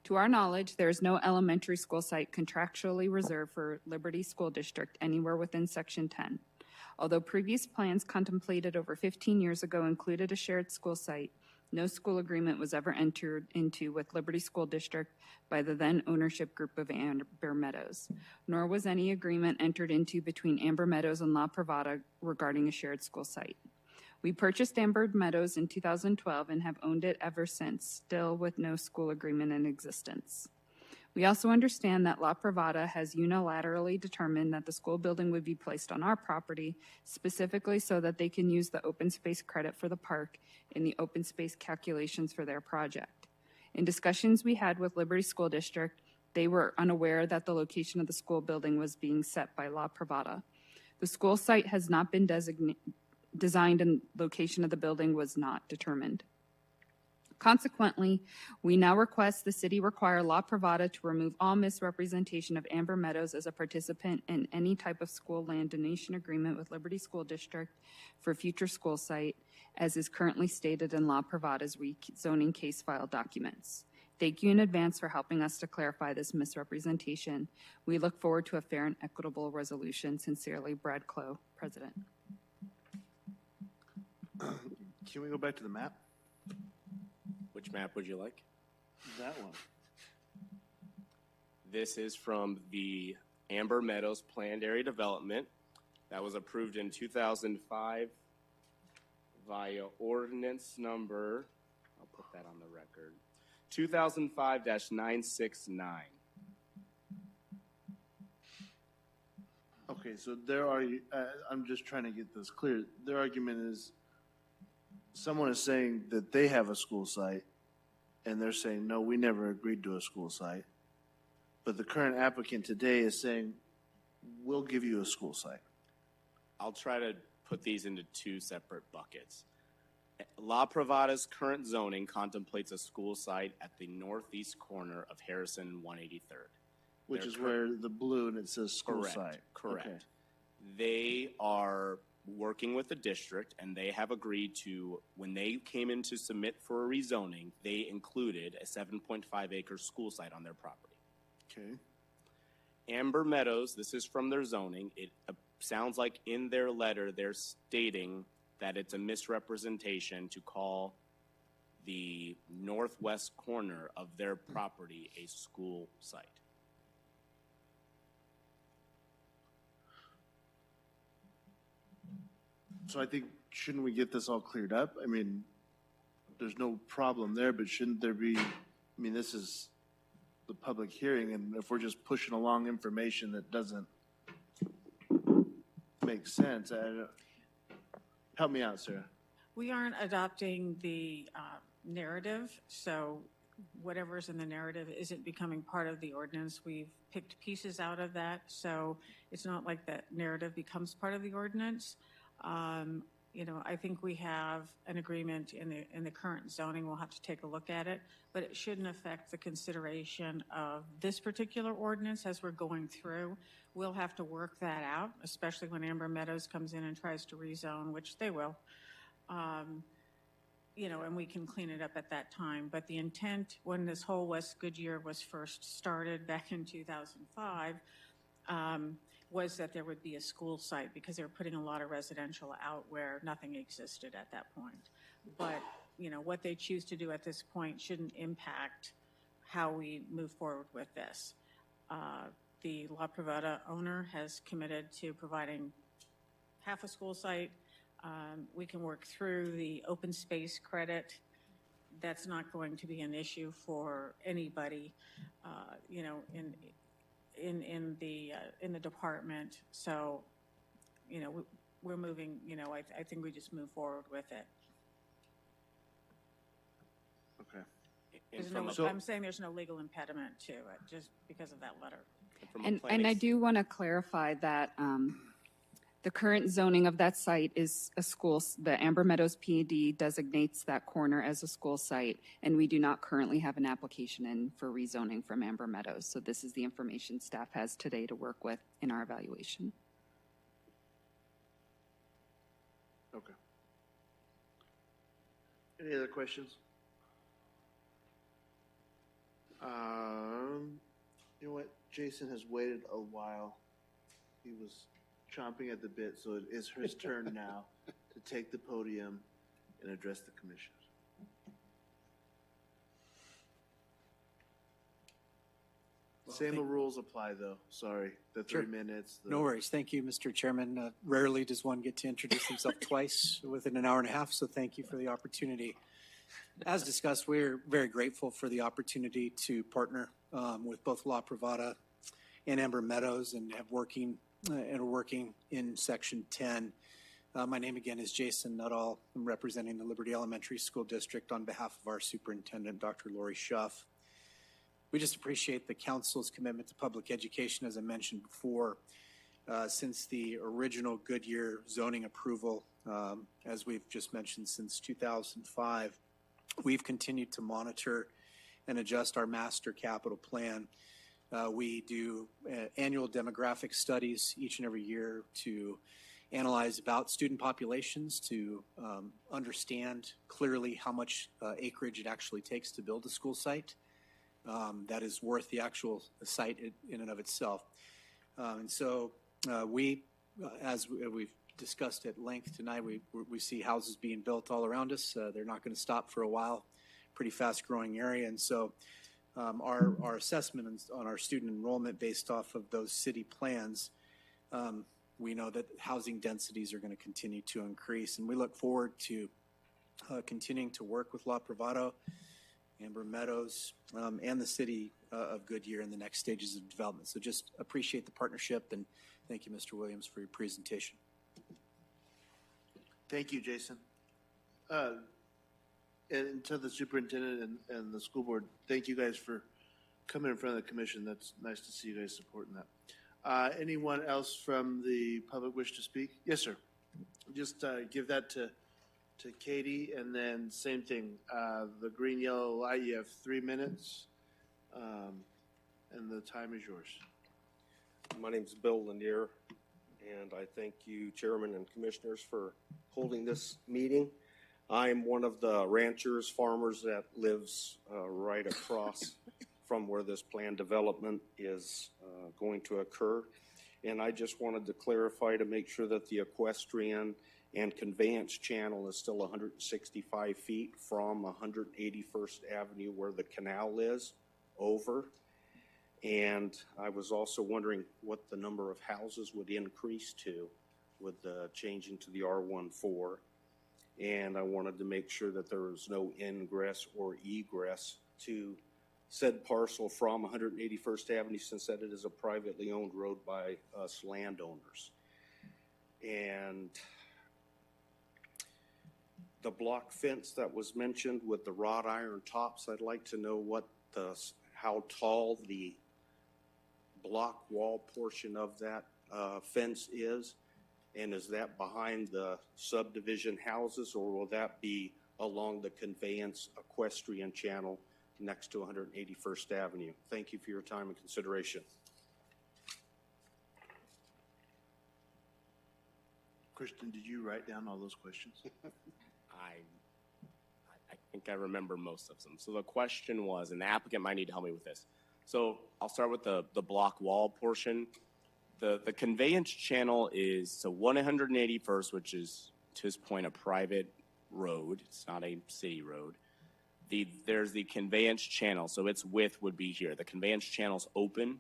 To our knowledge, there is no elementary school site contractually reserved for Liberty School District anywhere within Section 10. Although previous plans contemplated over 15 years ago included a shared school site, no school agreement was ever entered into with Liberty School District by the then ownership group of Amber Meadows, nor was any agreement entered into between Amber Meadows and La Privada regarding a shared school site. We purchased Amber Meadows in 2012 and have owned it ever since, still with no school agreement in existence. We also understand that La Privada has unilaterally determined that the school building would be placed on our property, specifically so that they can use the open space credit for the park in the open space calculations for their project. In discussions we had with Liberty School District, they were unaware that the location of the school building was being set by La Privada. The school site has not been designed and location of the building was not determined. Consequently, we now request the city require La Privada to remove all misrepresentation of Amber Meadows as a participant in any type of school land donation agreement with Liberty School District for future school site, as is currently stated in La Privada's rezoning case file documents. Thank you in advance for helping us to clarify this misrepresentation. We look forward to a fair and equitable resolution. Sincerely, Brad Clough, President. Can we go back to the map? Which map would you like? That one. This is from the Amber Meadows Planned Area Development that was approved in 2005 via ordinance number, I'll put that on the record, 2005-969. Okay, so I'm just trying to get this clear. Their argument is someone is saying that they have a school site, and they're saying, no, we never agreed to a school site. But the current applicant today is saying, we'll give you a school site. I'll try to put these into two separate buckets. La Privada's current zoning contemplates a school site at the northeast corner of Harrison and 183rd. Which is where the blue and it says school site. Correct. Okay. They are working with the district, and they have agreed to, when they came in to submit for a rezoning, they included a 7.5 acre school site on their property. Okay. Amber Meadows, this is from their zoning. It sounds like in their letter they're stating that it's a misrepresentation to call the northwest corner of their property a school site. So I think, shouldn't we get this all cleared up? I mean, there's no problem there, but shouldn't there be, I mean, this is the public hearing, and if we're just pushing along information that doesn't make sense, help me out, Sarah. We aren't adopting the narrative, so whatever's in the narrative isn't becoming part of the ordinance. We've picked pieces out of that, so it's not like that narrative becomes part of the ordinance. You know, I think we have an agreement in the current zoning. We'll have to take a look at it, but it shouldn't affect the consideration of this particular ordinance as we're going through. We'll have to work that out, especially when Amber Meadows comes in and tries to rezone, which they will. You know, and we can clean it up at that time. But the intent when this whole West Goodyear was first started back in 2005, was that there would be a school site because they were putting a lot of residential out where nothing existed at that point. But, you know, what they choose to do at this point shouldn't impact how we move forward with this. The La Privada owner has committed to providing half a school site. We can work through the open space credit. That's not going to be an issue for anybody, you know, in the department. So, you know, we're moving, you know, I think we just move forward with it. Okay. I'm saying there's no legal impediment to it, just because of that letter. And I do want to clarify that the current zoning of that site is a school. The Amber Meadows PAD designates that corner as a school site, and we do not currently have an application in for rezoning from Amber Meadows. So this is the information staff has today to work with in our evaluation. Okay. Any other questions? You know what? Jason has waited a while. He was chomping at the bit, so it is his turn now to take the podium and address the commission. Same rules apply, though. Sorry, the 3 minutes. No worries. Thank you, Mr. Chairman. Rarely does one get to introduce himself twice within an hour and a half, so thank you for the opportunity. As discussed, we're very grateful for the opportunity to partner with both La Privada and Amber Meadows and are working in Section 10. My name again is Jason Nuttall. I'm representing the Liberty Elementary School District on behalf of our superintendent, Dr. Lori Schuff. We just appreciate the council's commitment to public education, as I mentioned before. Since the original Goodyear zoning approval, as we've just mentioned, since 2005, we've continued to monitor and adjust our master capital plan. We do annual demographic studies each and every year to analyze about student populations, to understand clearly how much acreage it actually takes to build a school site that is worth the actual site in and of itself. And so we, as we've discussed at length tonight, we see houses being built all around us. They're not going to stop for a while. Pretty fast growing area. And so our assessment on our student enrollment based off of those city plans, we know that housing densities are going to continue to increase. And we look forward to continuing to work with La Privada, Amber Meadows, and the city of Goodyear in the next stages of development. So just appreciate the partnership, and thank you, Mr. Williams, for your presentation. Thank you, Jason. And to the superintendent and the school board, thank you guys for coming in front of the commission. That's nice to see you guys supporting that. Anyone else from the public wish to speak? Yes, sir. Just give that to Katie, and then same thing. The green, yellow light, you have 3 minutes, and the time is yours. My name is Bill Lanier, and I thank you, Chairman and Commissioners, for holding this meeting. I'm one of the ranchers, farmers that lives right across from where this planned development is going to occur. And I just wanted to clarify to make sure that the equestrian and conveyance channel is still 165 feet from 181st Avenue where the canal is over. And I was also wondering what the number of houses would increase to with the changing to the R14. And I wanted to make sure that there was no ingress or egress to said parcel from 181st Avenue, since that it is a privately owned road by us landowners. And the block fence that was mentioned with the wrought iron tops, I'd like to know how tall the block wall portion of that fence is. And is that behind the subdivision houses, or will that be along the conveyance equestrian channel next to 181st Avenue? Thank you for your time and consideration. Kristen, did you write down all those questions? I think I remember most of them. So the question was, and the applicant might need to help me with this. So I'll start with the block wall portion. The conveyance channel is so 181st, which is, to his point, a private road. It's not a city road. There's the conveyance channel, so its width would be here. The conveyance channel's open.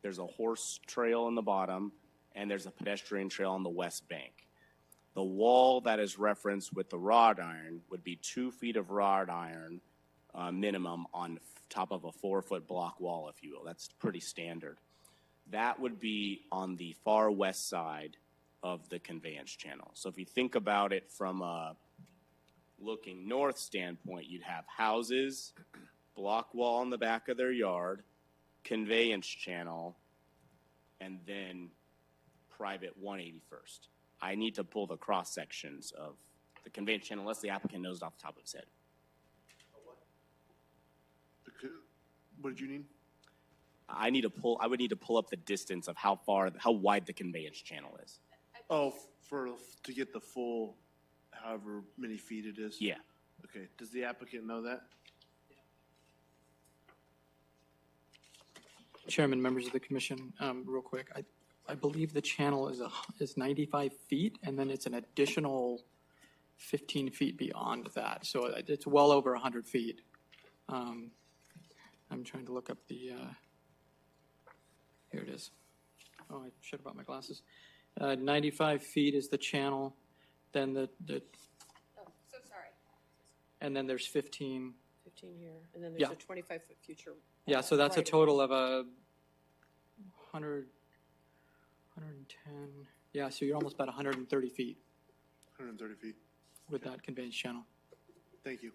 There's a horse trail in the bottom, and there's a pedestrian trail on the west bank. The wall that is referenced with the wrought iron would be 2 feet of wrought iron minimum on top of a 4-foot block wall, if you will. That's pretty standard. That would be on the far west side of the conveyance channel. So if you think about it from a looking north standpoint, you'd have houses, block wall in the back of their yard, conveyance channel, and then private 181st. I need to pull the cross sections of the conveyance channel unless the applicant knows it off the top of his head. What did you need? I would need to pull up the distance of how wide the conveyance channel is. Oh, to get the full, however many feet it is? Yeah. Okay, does the applicant know that? Chairman, members of the commission, real quick, I believe the channel is 95 feet, and then it's an additional 15 feet beyond that. So it's well over 100 feet. I'm trying to look up the, here it is. Oh, I should have brought my glasses. 95 feet is the channel, then Oh, so sorry. and then there's 15. 15 here, and then Yeah. there's a 25-foot future. Yeah, so that's a right of- total of 100, 110. Yeah, so you're almost about 130 feet 130 feet. with that conveyance channel. Thank you.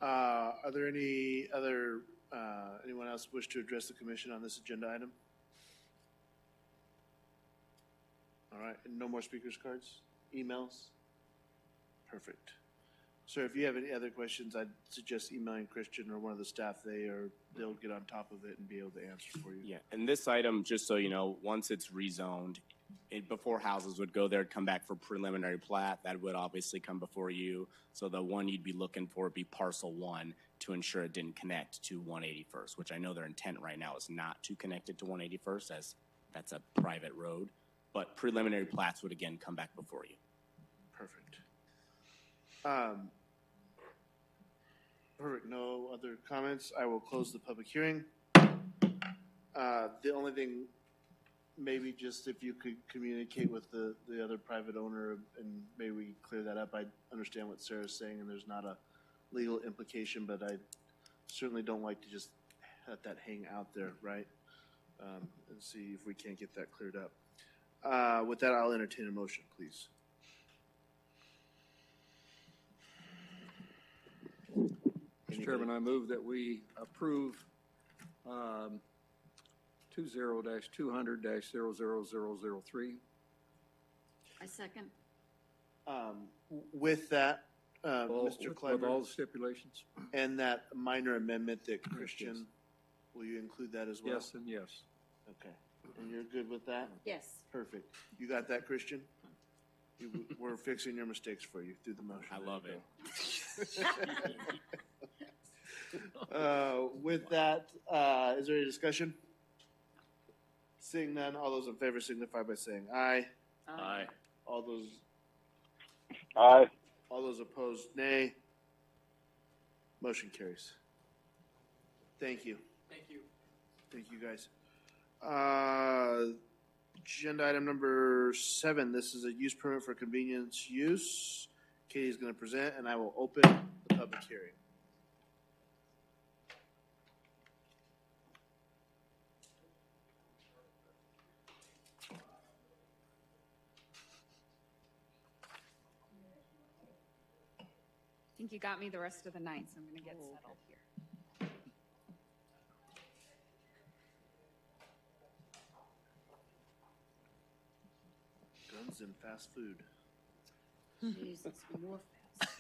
Are there any other, anyone else wish to address the commission on this agenda item? All right, and no more speakers cards, emails? Perfect. Sir, if you have any other questions, I'd suggest emailing Christian or one of the staff. They'll get on top of it and be able to answer for you. Yeah, and this item, just so you know, once it's rezoned, before houses would go there, it'd come back for preliminary plat. That would obviously come before you. So the one you'd be looking for would be parcel 1 to ensure it didn't connect to 181st, which I know their intent right now is not to connect it to 181st, as that's a private road. But preliminary plats would again come back before you. Perfect. Perfect. No other comments. I will close the public hearing. The only thing, maybe just if you could communicate with the other private owner and maybe we clear that up. I understand what Sarah's saying and there's not a legal implication, but I certainly don't like to just let that hang out there, right? And see if we can't get that cleared up. With that, I'll entertain a motion, please. Mr. Chairman, I move that we approve 20-200-000003. I second. With that, Mr. With Clyburn, all the stipulations. and that minor amendment that Christian, will you include that as well? Yes and yes. Okay. And you're good with that? Yes. Perfect. You got that, Christian? We're fixing your mistakes for you through the motion. I love it. With that, is there any discussion? Seeing none, all those in favor signify by saying aye. Aye. All those Aye. All those opposed, nay. Motion carries. Thank you. Thank you. Thank you, guys. Agenda item number 7. This is a use permit for convenience use. Katie's going to present, and I will open the public hearing. I think you got me the rest of the night, so I'm going to get settled here. Guns and fast food. Jesus, more fast.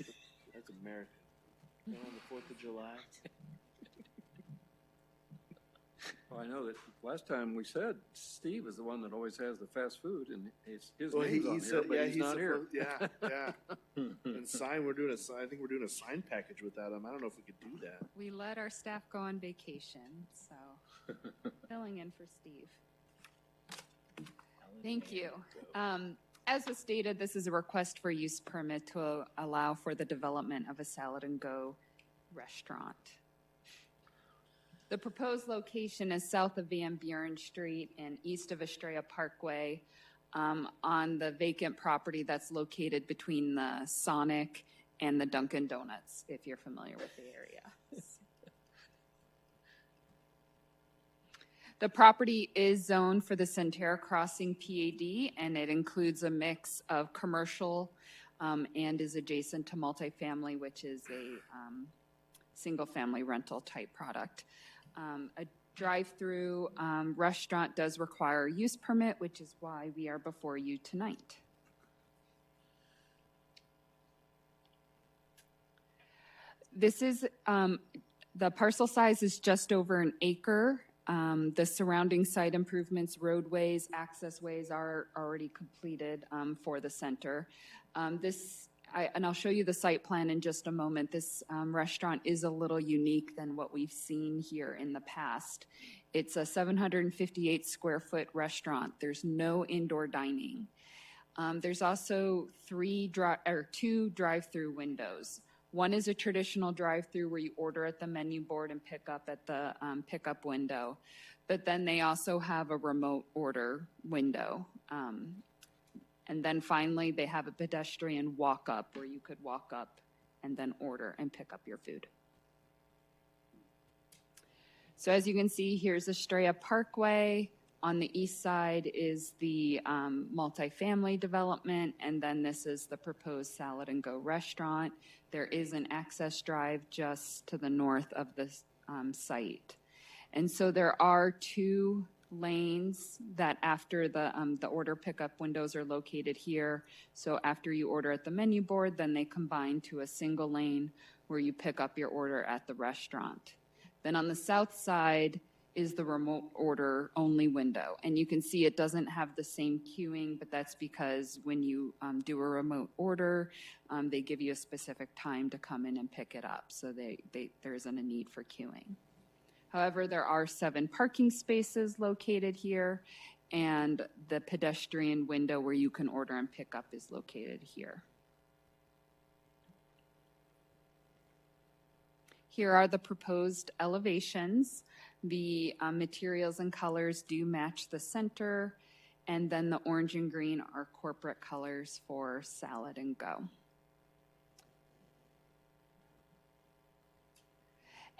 That's American. You know, on the 4th of July. Well, I know that last time we said Steve is the one that always has the fast food, and his Well, name's on here, but he's not here. Yeah, yeah. And sign, I think we're doing a sign package without him. I don't know if we could do that. We let our staff go on vacation, so filling in for Steve. Thank you. As was stated, this is a request for use permit to allow for the development of a salad and go restaurant. The proposed location is south of Van Buren Street and east of Estrella Parkway, on the vacant property that's located between the Sonic and the Dunkin' Donuts, if you're familiar with the area. The property is zoned for the Centera Crossing PAD, and it includes a mix of commercial and is adjacent to multifamily, which is a single-family rental type product. A drive-through restaurant does require a use permit, which is why we are before you tonight. This is, the parcel size is just over an acre. The surrounding site improvements, roadways, access ways are already completed for the center. And I'll show you the site plan in just a moment. This restaurant is a little unique than what we've seen here in the past. It's a 758 square foot restaurant. There's no indoor dining. There's also two drive-through windows. One is a traditional drive-through where you order at the menu board and pick up at the pickup window. But then they also have a remote order window. And then finally, they have a pedestrian walk-up where you could walk up and then order and pick up your food. So as you can see, here's Estrella Parkway. On the east side is the multifamily development, and then this is the proposed Salad and Go restaurant. There is an access drive just to the north of the site. And so there are two lanes that after the order pickup windows are located here. So after you order at the menu board, then they combine to a single lane where you pick up your order at the restaurant. Then on the south side is the remote order only window. And you can see it doesn't have the same queuing, but that's because when you do a remote order, they give you a specific time to come in and pick it up. So there isn't a need for queuing. However, there are 7 parking spaces located here, and the pedestrian window where you can order and pick up is located here. Here are the proposed elevations. The materials and colors do match the center, and then the orange and green are corporate colors for Salad and Go.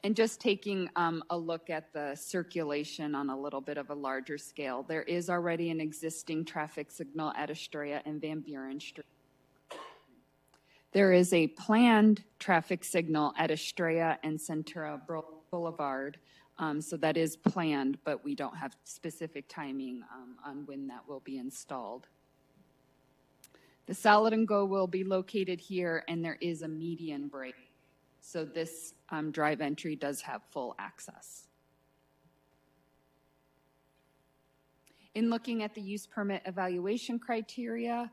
And just taking a look at the circulation on a little bit of a larger scale, there is already an existing traffic signal at Estrella and Van Buren Street. There is a planned traffic signal at Estrella and Centera Boulevard. So that is planned, but we don't have specific timing on when that will be installed. The Salad and Go will be located here, and there is a median break. So this drive entry does have full access. In looking at the use permit evaluation criteria,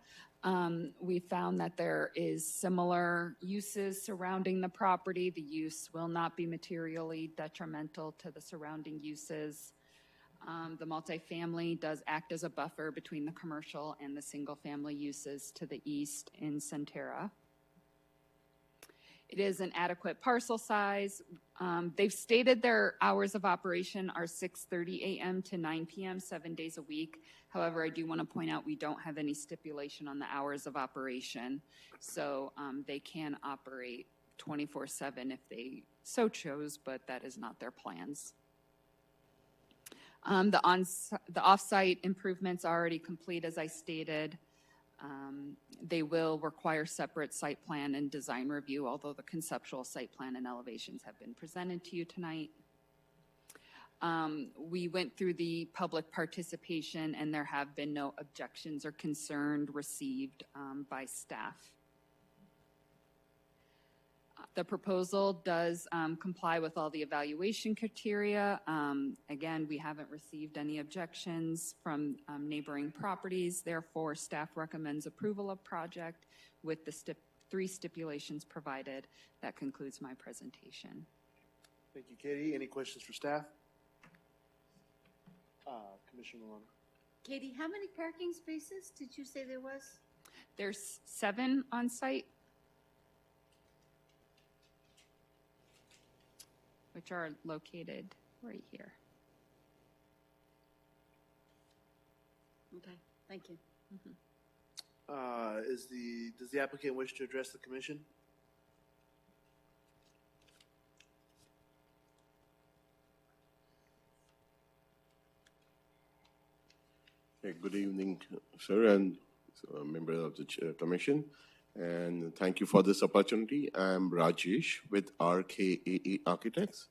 we found that there is similar uses surrounding the property. The use will not be materially detrimental to the surrounding uses. The multifamily does act as a buffer between the commercial and the single-family uses to the east in Centera. It is an adequate parcel size. They've stated their hours of operation are 6:30 a.m. to 9 p.m. 7 days a week. However, I do want to point out we don't have any stipulation on the hours of operation. So they can operate 24/7 if they so chose, but that is not their plans. The off-site improvements are already complete, as I stated. They will require separate site plan and design review, although the conceptual site plan and elevations have been presented to you tonight. We went through the public participation, and there have been no objections or concerns received by staff. The proposal does comply with all the evaluation criteria. Again, we haven't received any objections from neighboring properties. Therefore, staff recommends approval of project with the 3 stipulations provided. That concludes my presentation. Thank you, Katie. Any questions for staff? Commissioner Maloney. Katie, how many parking spaces did you say there was? There's 7 on site, which are located right here. Okay, thank you. Does the applicant wish to address the commission? Hey, good evening, sir, and member of the commission. And thank you for this opportunity. I'm Rajesh with RKAE Architects,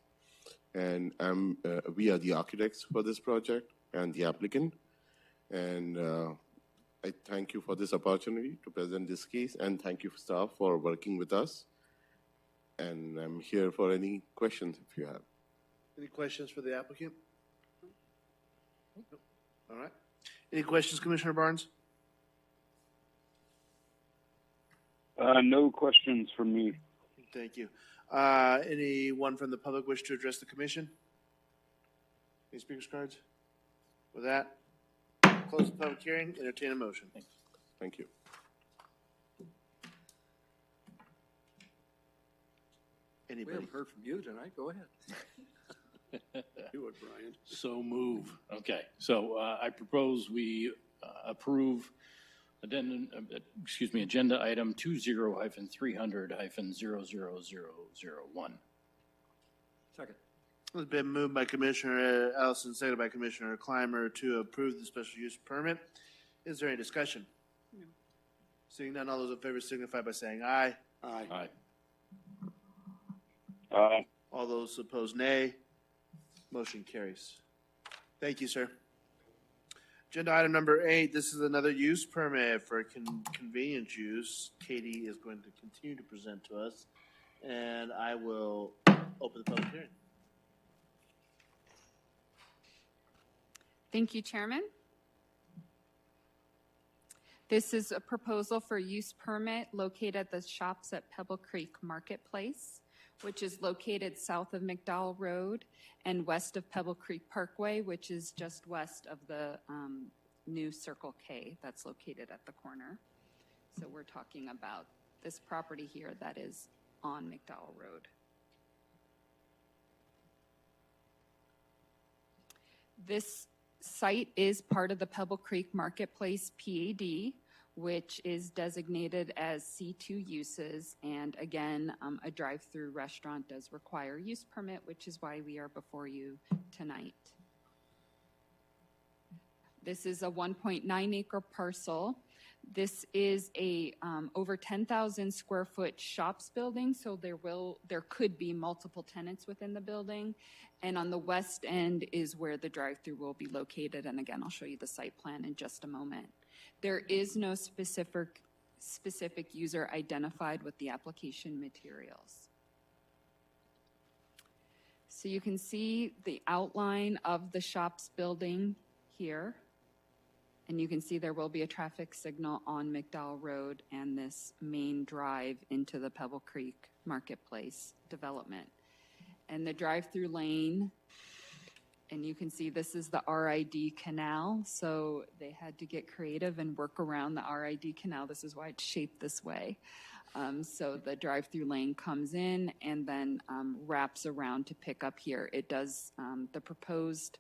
and we are the architects for this project and the applicant. And I thank you for this opportunity to present this case, and thank you, staff, for working with us. And I'm here for any questions if you have. Any questions for the applicant? Nope. All right. Any questions, Commissioner Barnes? No questions from me. Thank you. Anyone from the public wish to address the commission? Any speakers cards? With that, close the public hearing, entertain a motion. Thank you. We Anybody? haven't heard from you tonight. Go ahead. Do it, Brian. So move. Okay, so I propose we approve agenda item 20-300-00001. Second. It's been moved by Commissioner Ellison, seconded by Commissioner Clymer to approve the special use permit. Is there any discussion? No. Seeing none, all those in favor signify by saying aye. Aye. Aye. Aye. All those opposed, nay. Motion carries. Thank you, sir. Agenda item number 8, this is another use permit for convenience use. Katie is going to continue to present to us, and I will open the public hearing. Thank you, Chairman. This is a proposal for use permit located at the Shops at Pebble Creek Marketplace, which is located south of McDowell Road and west of Pebble Creek Parkway, which is just west of the new Circle K that's located at the corner. So we're talking about this property here that is on McDowell Road. This site is part of the Pebble Creek Marketplace PAD, which is designated as C2 uses. And again, a drive-through restaurant does require use permit, which is why we are before you tonight. This is a 1.9 acre parcel. This is a over 10,000 square foot shops building, so there could be multiple tenants within the building. And on the west end is where the drive-through will be located. And again, I'll show you the site plan in just a moment. There is no specific user identified with the application materials. So you can see the outline of the shops building here. And you can see there will be a traffic signal on McDowell Road and this main drive into the Pebble Creek Marketplace development. And the drive-through lane, and you can see this is the RID canal, so they had to get creative and work around the RID canal. This is why it's shaped this way. So the drive-through lane comes in and then wraps around to pick up here. It does, the proposed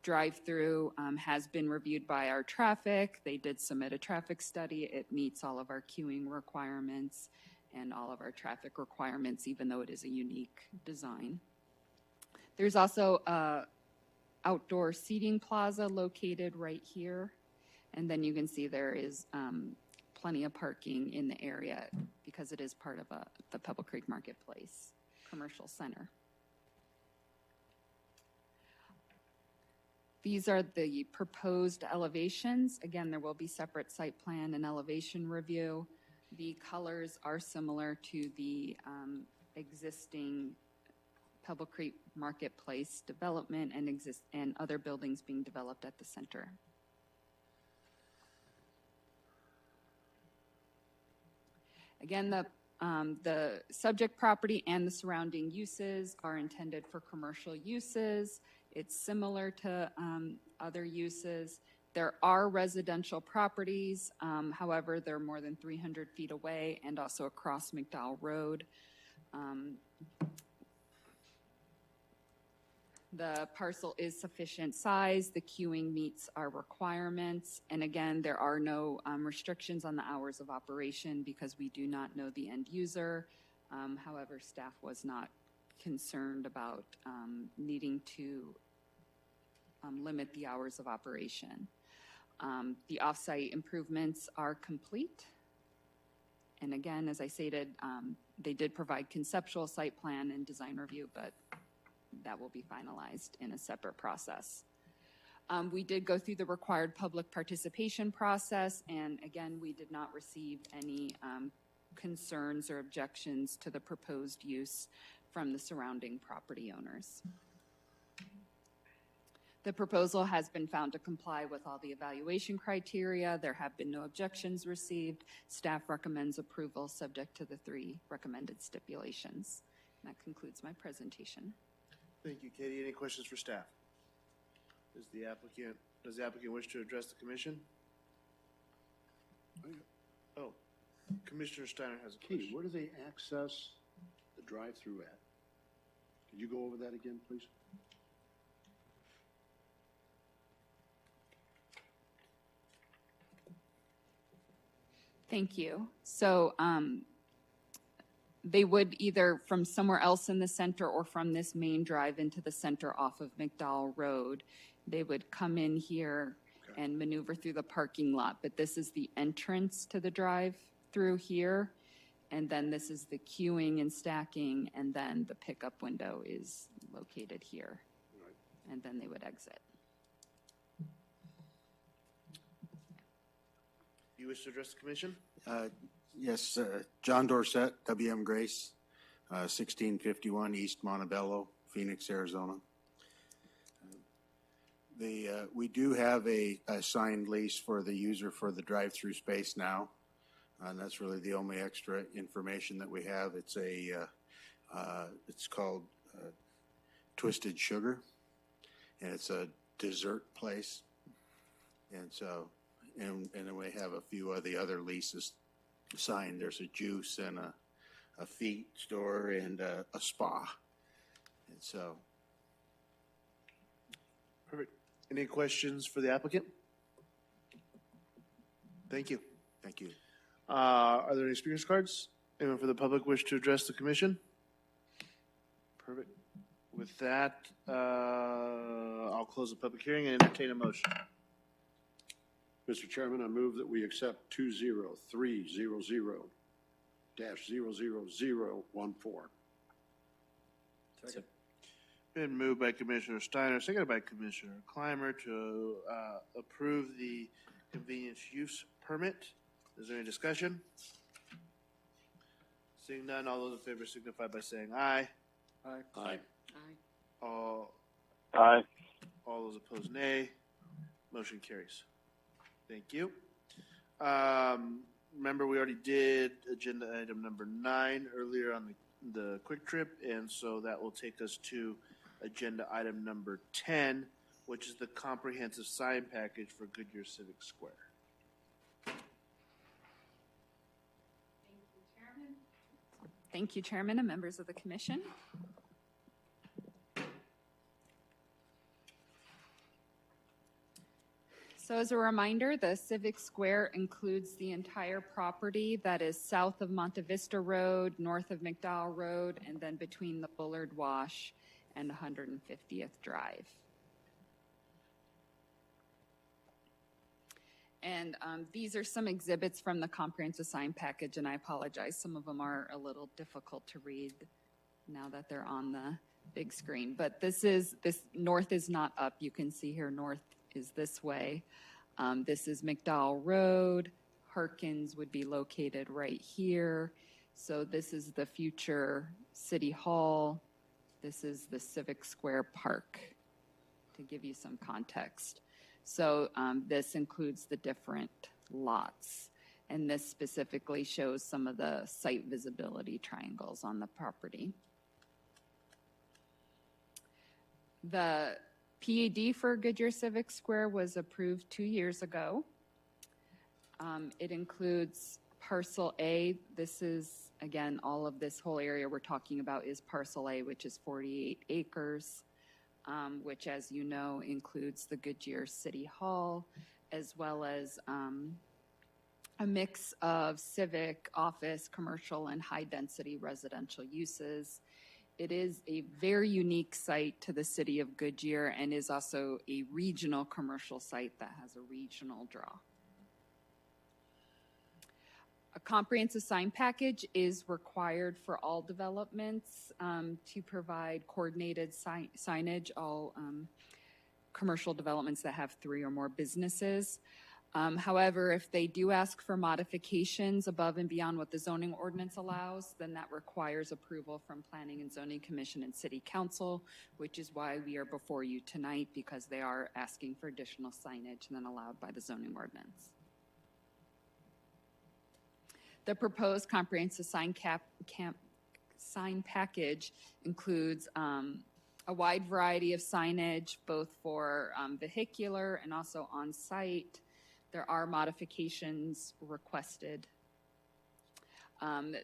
drive-through has been reviewed by our traffic. They did submit a traffic study. It meets all of our queuing requirements and all of our traffic requirements, even though it is a unique design. There's also a outdoor seating plaza located right here. And then you can see there is plenty of parking in the area because it is part of the Pebble Creek Marketplace Commercial Center. These are the proposed elevations. Again, there will be separate site plan and elevation review. The colors are similar to the existing Pebble Creek Marketplace development and other buildings being developed at the center. Again, the subject property and the surrounding uses are intended for commercial uses. It's similar to other uses. There are residential properties, however, they're more than 300 feet away and also across McDowell Road. The parcel is sufficient size. The queuing meets our requirements. And again, there are no restrictions on the hours of operation because we do not know the end user. However, staff was not concerned about needing to limit the hours of operation. The off-site improvements are complete. And again, as I stated, they did provide conceptual site plan and design review, but that will be finalized in a separate process. We did go through the required public participation process, and again, we did not receive any concerns or objections to the proposed use from the surrounding property owners. The proposal has been found to comply with all the evaluation criteria. There have been no objections received. Staff recommends approval subject to the 3 recommended stipulations. And that concludes my presentation. Thank you, Katie. Any questions for staff? Does the applicant wish to address the commission? Oh, Commissioner Steiner has a question. Katie, where do they access the drive-through at? Could you go over that again, please? Thank you. So they would either from somewhere else in the center or from this main drive into the center off of McDowell Road, they would come in here and maneuver through the parking lot. But this is the entrance to the drive through here. And then this is the queuing and stacking. And then the pickup window is located here. And then they would exit. You wish to address the commission? Yes, John Dorsett, WM Grace, 1651 East Montebello, Phoenix, Arizona. We do have a signed lease for the user for the drive-through space now, and that's really the only extra information that we have. It's called Twisted Sugar, and it's a dessert place, and so. And then we have a few of the other leases signed. There's a juice and a feet store and a spa. And so. Perfect. Any questions for the applicant? Thank you. Thank you. Are there any speakers cards? Anyone for the public wish to address the commission? Perfect. With that, I'll close the public hearing and entertain a motion. Mr. Chairman, I move that we accept 20300-00014. Second. Been moved by Commissioner Steiner, seconded by Commissioner Clymer to approve the convenience use permit. Is there any discussion? Seeing none, all those in favor signify by saying aye. Aye. Aye. All those opposed, nay. Motion carries. Thank you. Remember, we already did agenda item number 9 earlier on the quick trip, and so that will take us to agenda item number 10, which is the comprehensive sign package for Goodyear Civic Square. Thank you, Chairman and members of the commission. So as a reminder, the Civic Square includes the entire property that is south of Monte Vista Road, north of McDowell Road, and then between the Bullard Wash and 150th Drive. And these are some exhibits from the comprehensive sign package, and I apologize, some of them are a little difficult to read now that they're on the big screen. But this north is not up. You can see here north is this way. This is McDowell Road. Harkins would be located right here. So this is the future City Hall. This is the Civic Square Park, to give you some context. So this includes the different lots. And this specifically shows some of the site visibility triangles on the property. The PAD for Goodyear Civic Square was approved 2 years ago. It includes Parcel A. This is, again, all of this whole area we're talking about is Parcel A, which is 48 acres, which, as you know, includes the Goodyear City Hall, as well as a mix of civic, office, commercial, and high-density residential uses. It is a very unique site to the city of Goodyear and is also a regional commercial site that has a regional draw. A comprehensive sign package is required for all developments to provide coordinated signage, all commercial developments that have 3 or more businesses. However, if they do ask for modifications above and beyond what the zoning ordinance allows, then that requires approval from Planning and Zoning Commission and City Council, which is why we are before you tonight, because they are asking for additional signage than allowed by the zoning ordinance. The proposed comprehensive sign package includes a wide variety of signage, both for vehicular and also on-site. There are modifications requested. The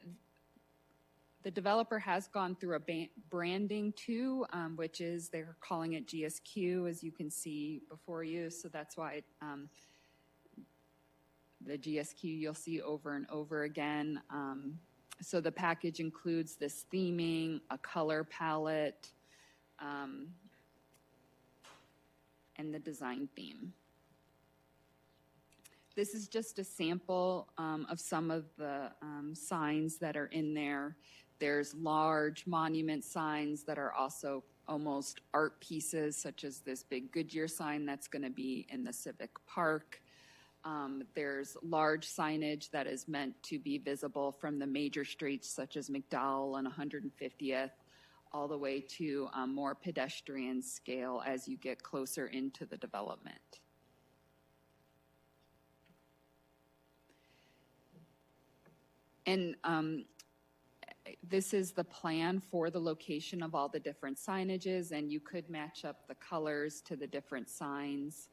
developer has gone through a branding too, which is, they're calling it GSQ, as you can see before you. So that's why the GSQ you'll see over and over again. So the package includes this theming, a color palette, and the design theme. This is just a sample of some of the signs that are in there. There's large monument signs that are also almost art pieces, such as this big Goodyear sign that's going to be in the Civic Park. There's large signage that is meant to be visible from the major streets, such as McDowell and 150th, all the way to more pedestrian scale as you get closer into the development. And this is the plan for the location of all the different signages, and you could match up the colors to the different signs.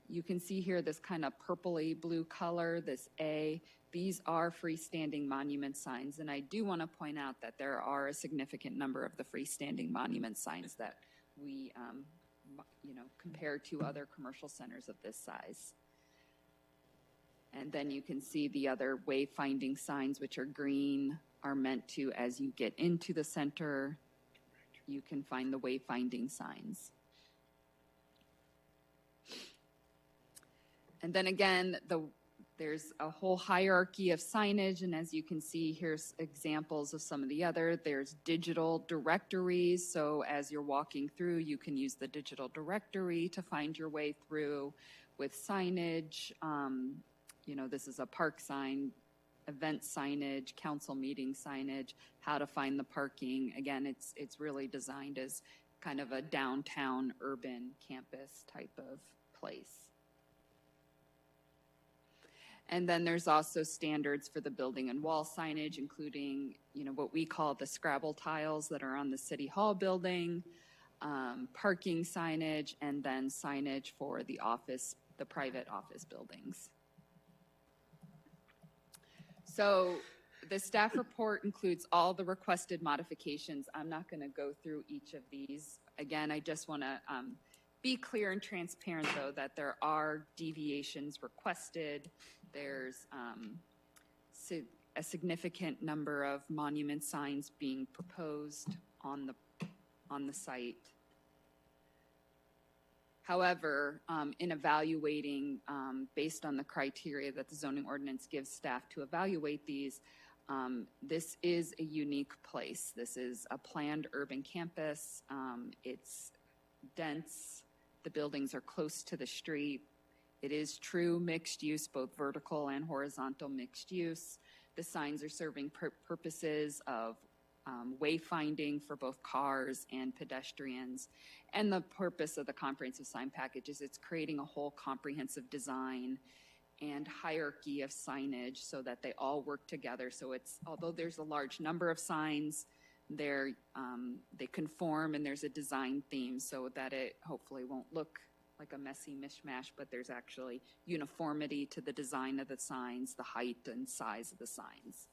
You can see here this kind of purpley blue color, this A. These are freestanding monument signs, and I do want to point out that there are a significant number of the freestanding monument signs that we, compared to other commercial centers of this size. And then you can see the other wayfinding signs, which are green, are meant to, as you get into the center, you can find the wayfinding signs. And then again, there's a whole hierarchy of signage, and as you can see, here's examples of some of the other. There's digital directories, so as you're walking through, you can use the digital directory to find your way through with signage. This is a park sign, event signage, council meeting signage, how to find the parking. Again, it's really designed as kind of a downtown urban campus type of place. And then there's also standards for the building and wall signage, including, what we call the Scrabble tiles that are on the City Hall building, parking signage, and then signage for the private office buildings. So the staff report includes all the requested modifications. I'm not going to go through each of these. Again, I just want to be clear and transparent, though, that there are deviations requested. There's a significant number of monument signs being proposed on the site. However, in evaluating, based on the criteria that the zoning ordinance gives staff to evaluate these, this is a unique place. This is a planned urban campus. It's dense. The buildings are close to the street. It is true mixed use, both vertical and horizontal mixed use. The signs are serving purposes of wayfinding for both cars and pedestrians. And the purpose of the comprehensive sign package is it's creating a whole comprehensive design and hierarchy of signage so that they all work together. So although there's a large number of signs, they conform, and there's a design theme so that it hopefully won't look like a messy mishmash, but there's actually uniformity to the design of the signs, the height and size of the signs.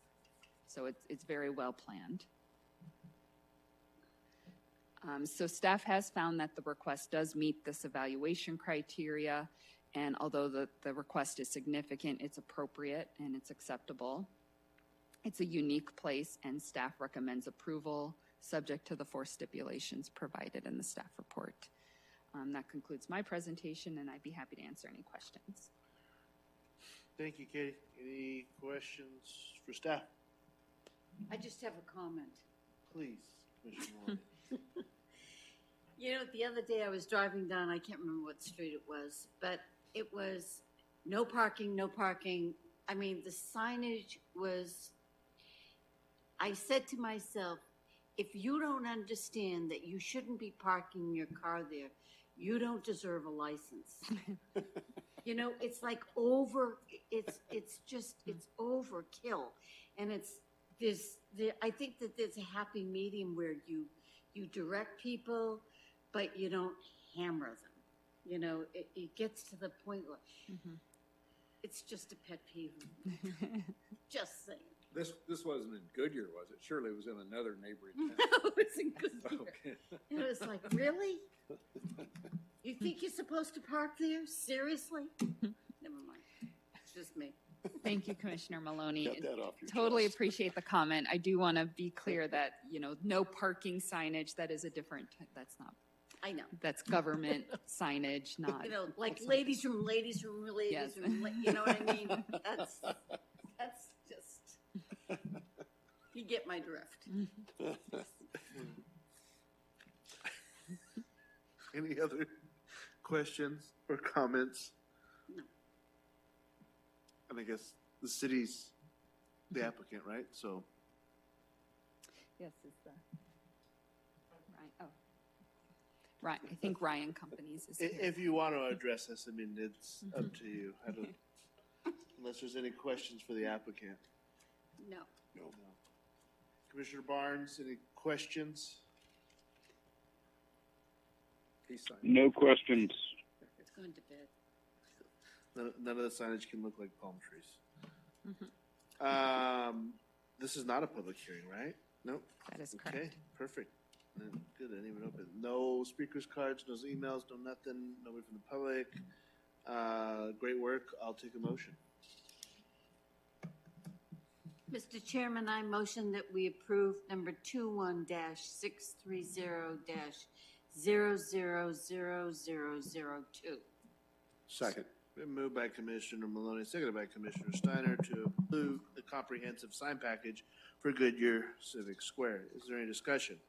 So it's very well planned. So staff has found that the request does meet this evaluation criteria, and although the request is significant, it's appropriate and it's acceptable. It's a unique place, and staff recommends approval, subject to the 4 stipulations provided in the staff report. That concludes my presentation, and I'd be happy to answer any questions. Thank you, Katie. Any questions for staff? I just have a comment. Please, Commissioner Moore. You know, the other day I was driving down, I can't remember what street it was, but it was no parking, no parking. I mean, the signage was, I said to myself, if you don't understand that you shouldn't be parking your car there, you don't deserve a license. You know, it's like it's overkill. And I think that there's a happy medium where you direct people, but you don't hammer them. You know, it gets to the point where it's just a pet peeve. Just saying. This wasn't in Goodyear, was it? Surely it was in another neighboring town. No, it was in Goodyear. Okay. It was like, really? You think you're supposed to park there? Seriously? Never mind. It's just me. Thank you, Commissioner Maloney. Got that off your Totally chest. appreciate the comment. I do want to be clear that, you know, no parking signage, that is a different, that's not, I know. that's government signage, not. You know, like that's ladies' room, ladies' room, ladies' Yes. room. You know what I mean? That's just, you get my drift. Any other questions or comments? No. And I guess the city's the applicant, right? So Yes, it's the, Ryan, oh. Right, I think Ryan Companies is here. if you want to address this, I mean, it's up to you. I don't, unless there's any questions for the applicant. No. No. Commissioner Barnes, any questions? No questions. It's going to bed. None of the signage can look like palm trees. Mhm. This is not a public hearing, right? Nope. That is Okay, correct. perfect. Good, I didn't even open. No speakers cards, no emails, no nothing, nobody from the public. Great work. I'll take a motion. Mr. Chairman, I motion that we approve number 21-630-000002. Second. Been moved by Commissioner Maloney, seconded by Commissioner Steiner to approve the comprehensive sign package for Goodyear Civic Square. Is there any discussion?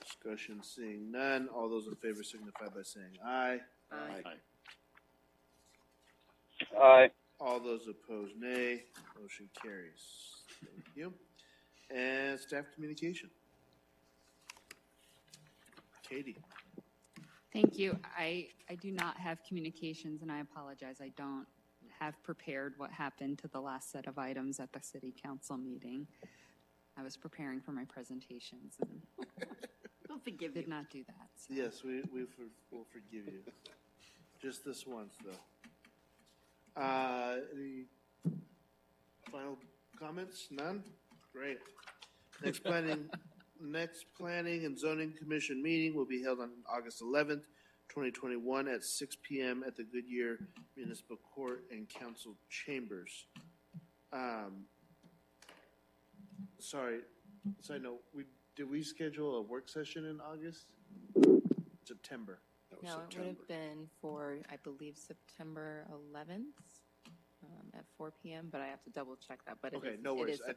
Discussion seeing none. All those in favor signify by saying aye. Aye. Aye. All those opposed, nay. Motion carries. Thank you. And staff communication. Katie. Thank you. I do not have communications, and I apologize. I don't have prepared what happened to the last set of items at the city council meeting. I was preparing for my presentations and We'll forgive you. did not do that. So. Yes, we'll forgive you. Just this once, though. Any final comments? None? Great. Next planning and zoning commission meeting will be held on August 11th, 2021 at 6 p.m. at the Goodyear Municipal Court and Council Chambers. Sorry, side note, did we schedule a work session in August? September. No, it would have been for, I believe, September 11th at 4 p.m., but I have to double check that. But Okay, it is, no it worries. is I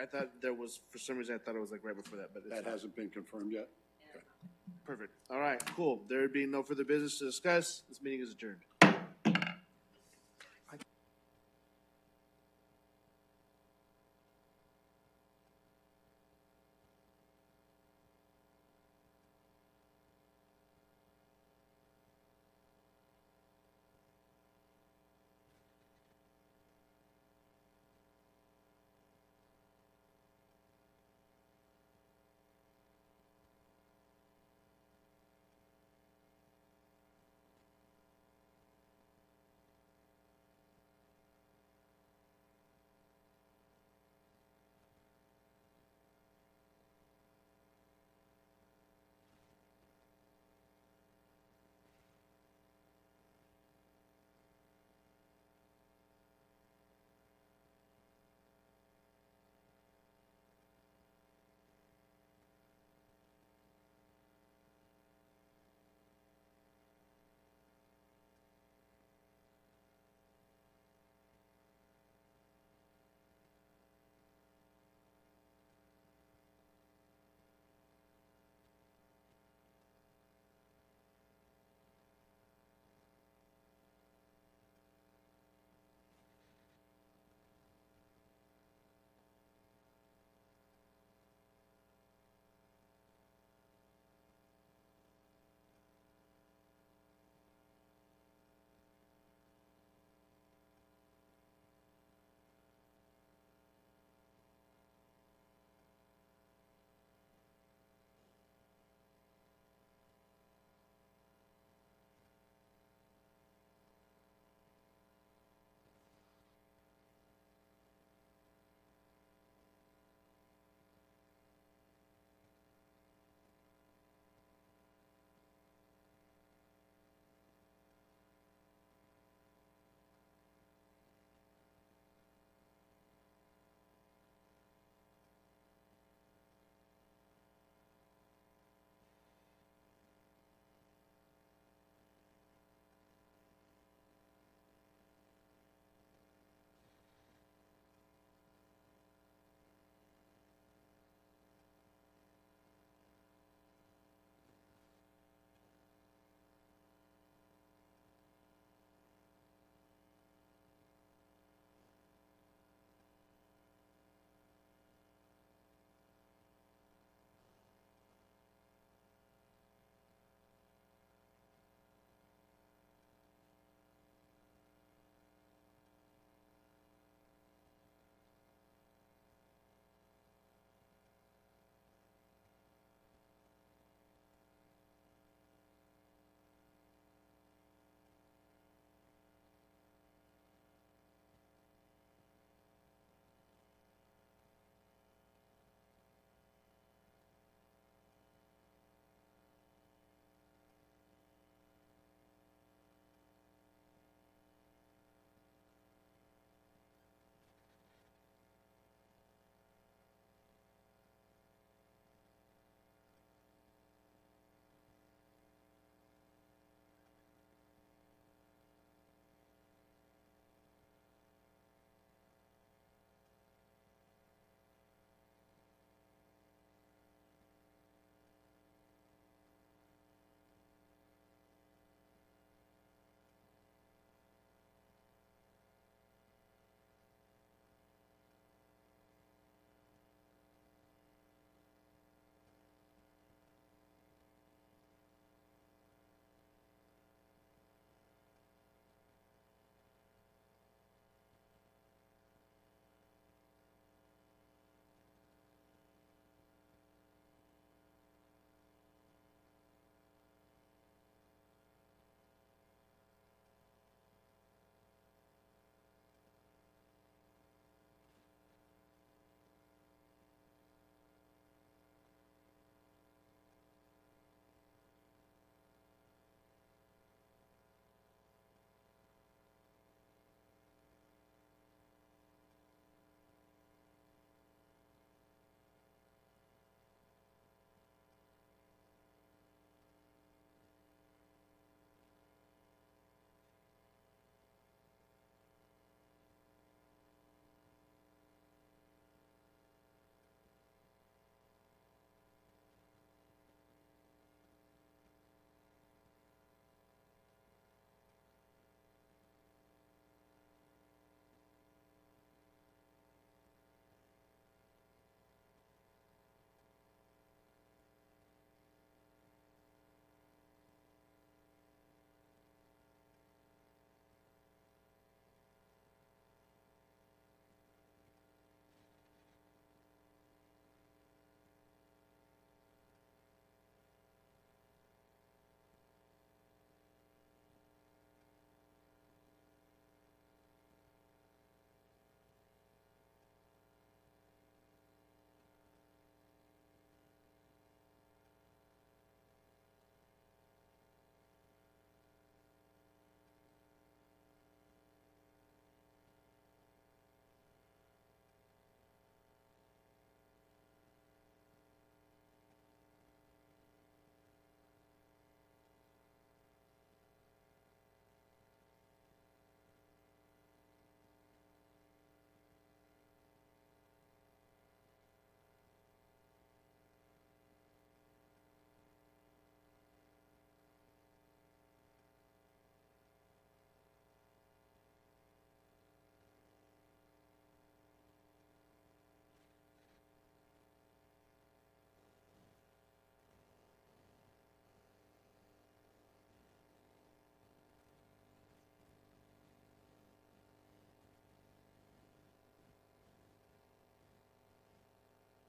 thought there was, for some reason, I thought it was like right before that, but it's That not. hasn't been confirmed yet? Perfect. All right, cool. There being no further business to discuss, this meeting is adjourned.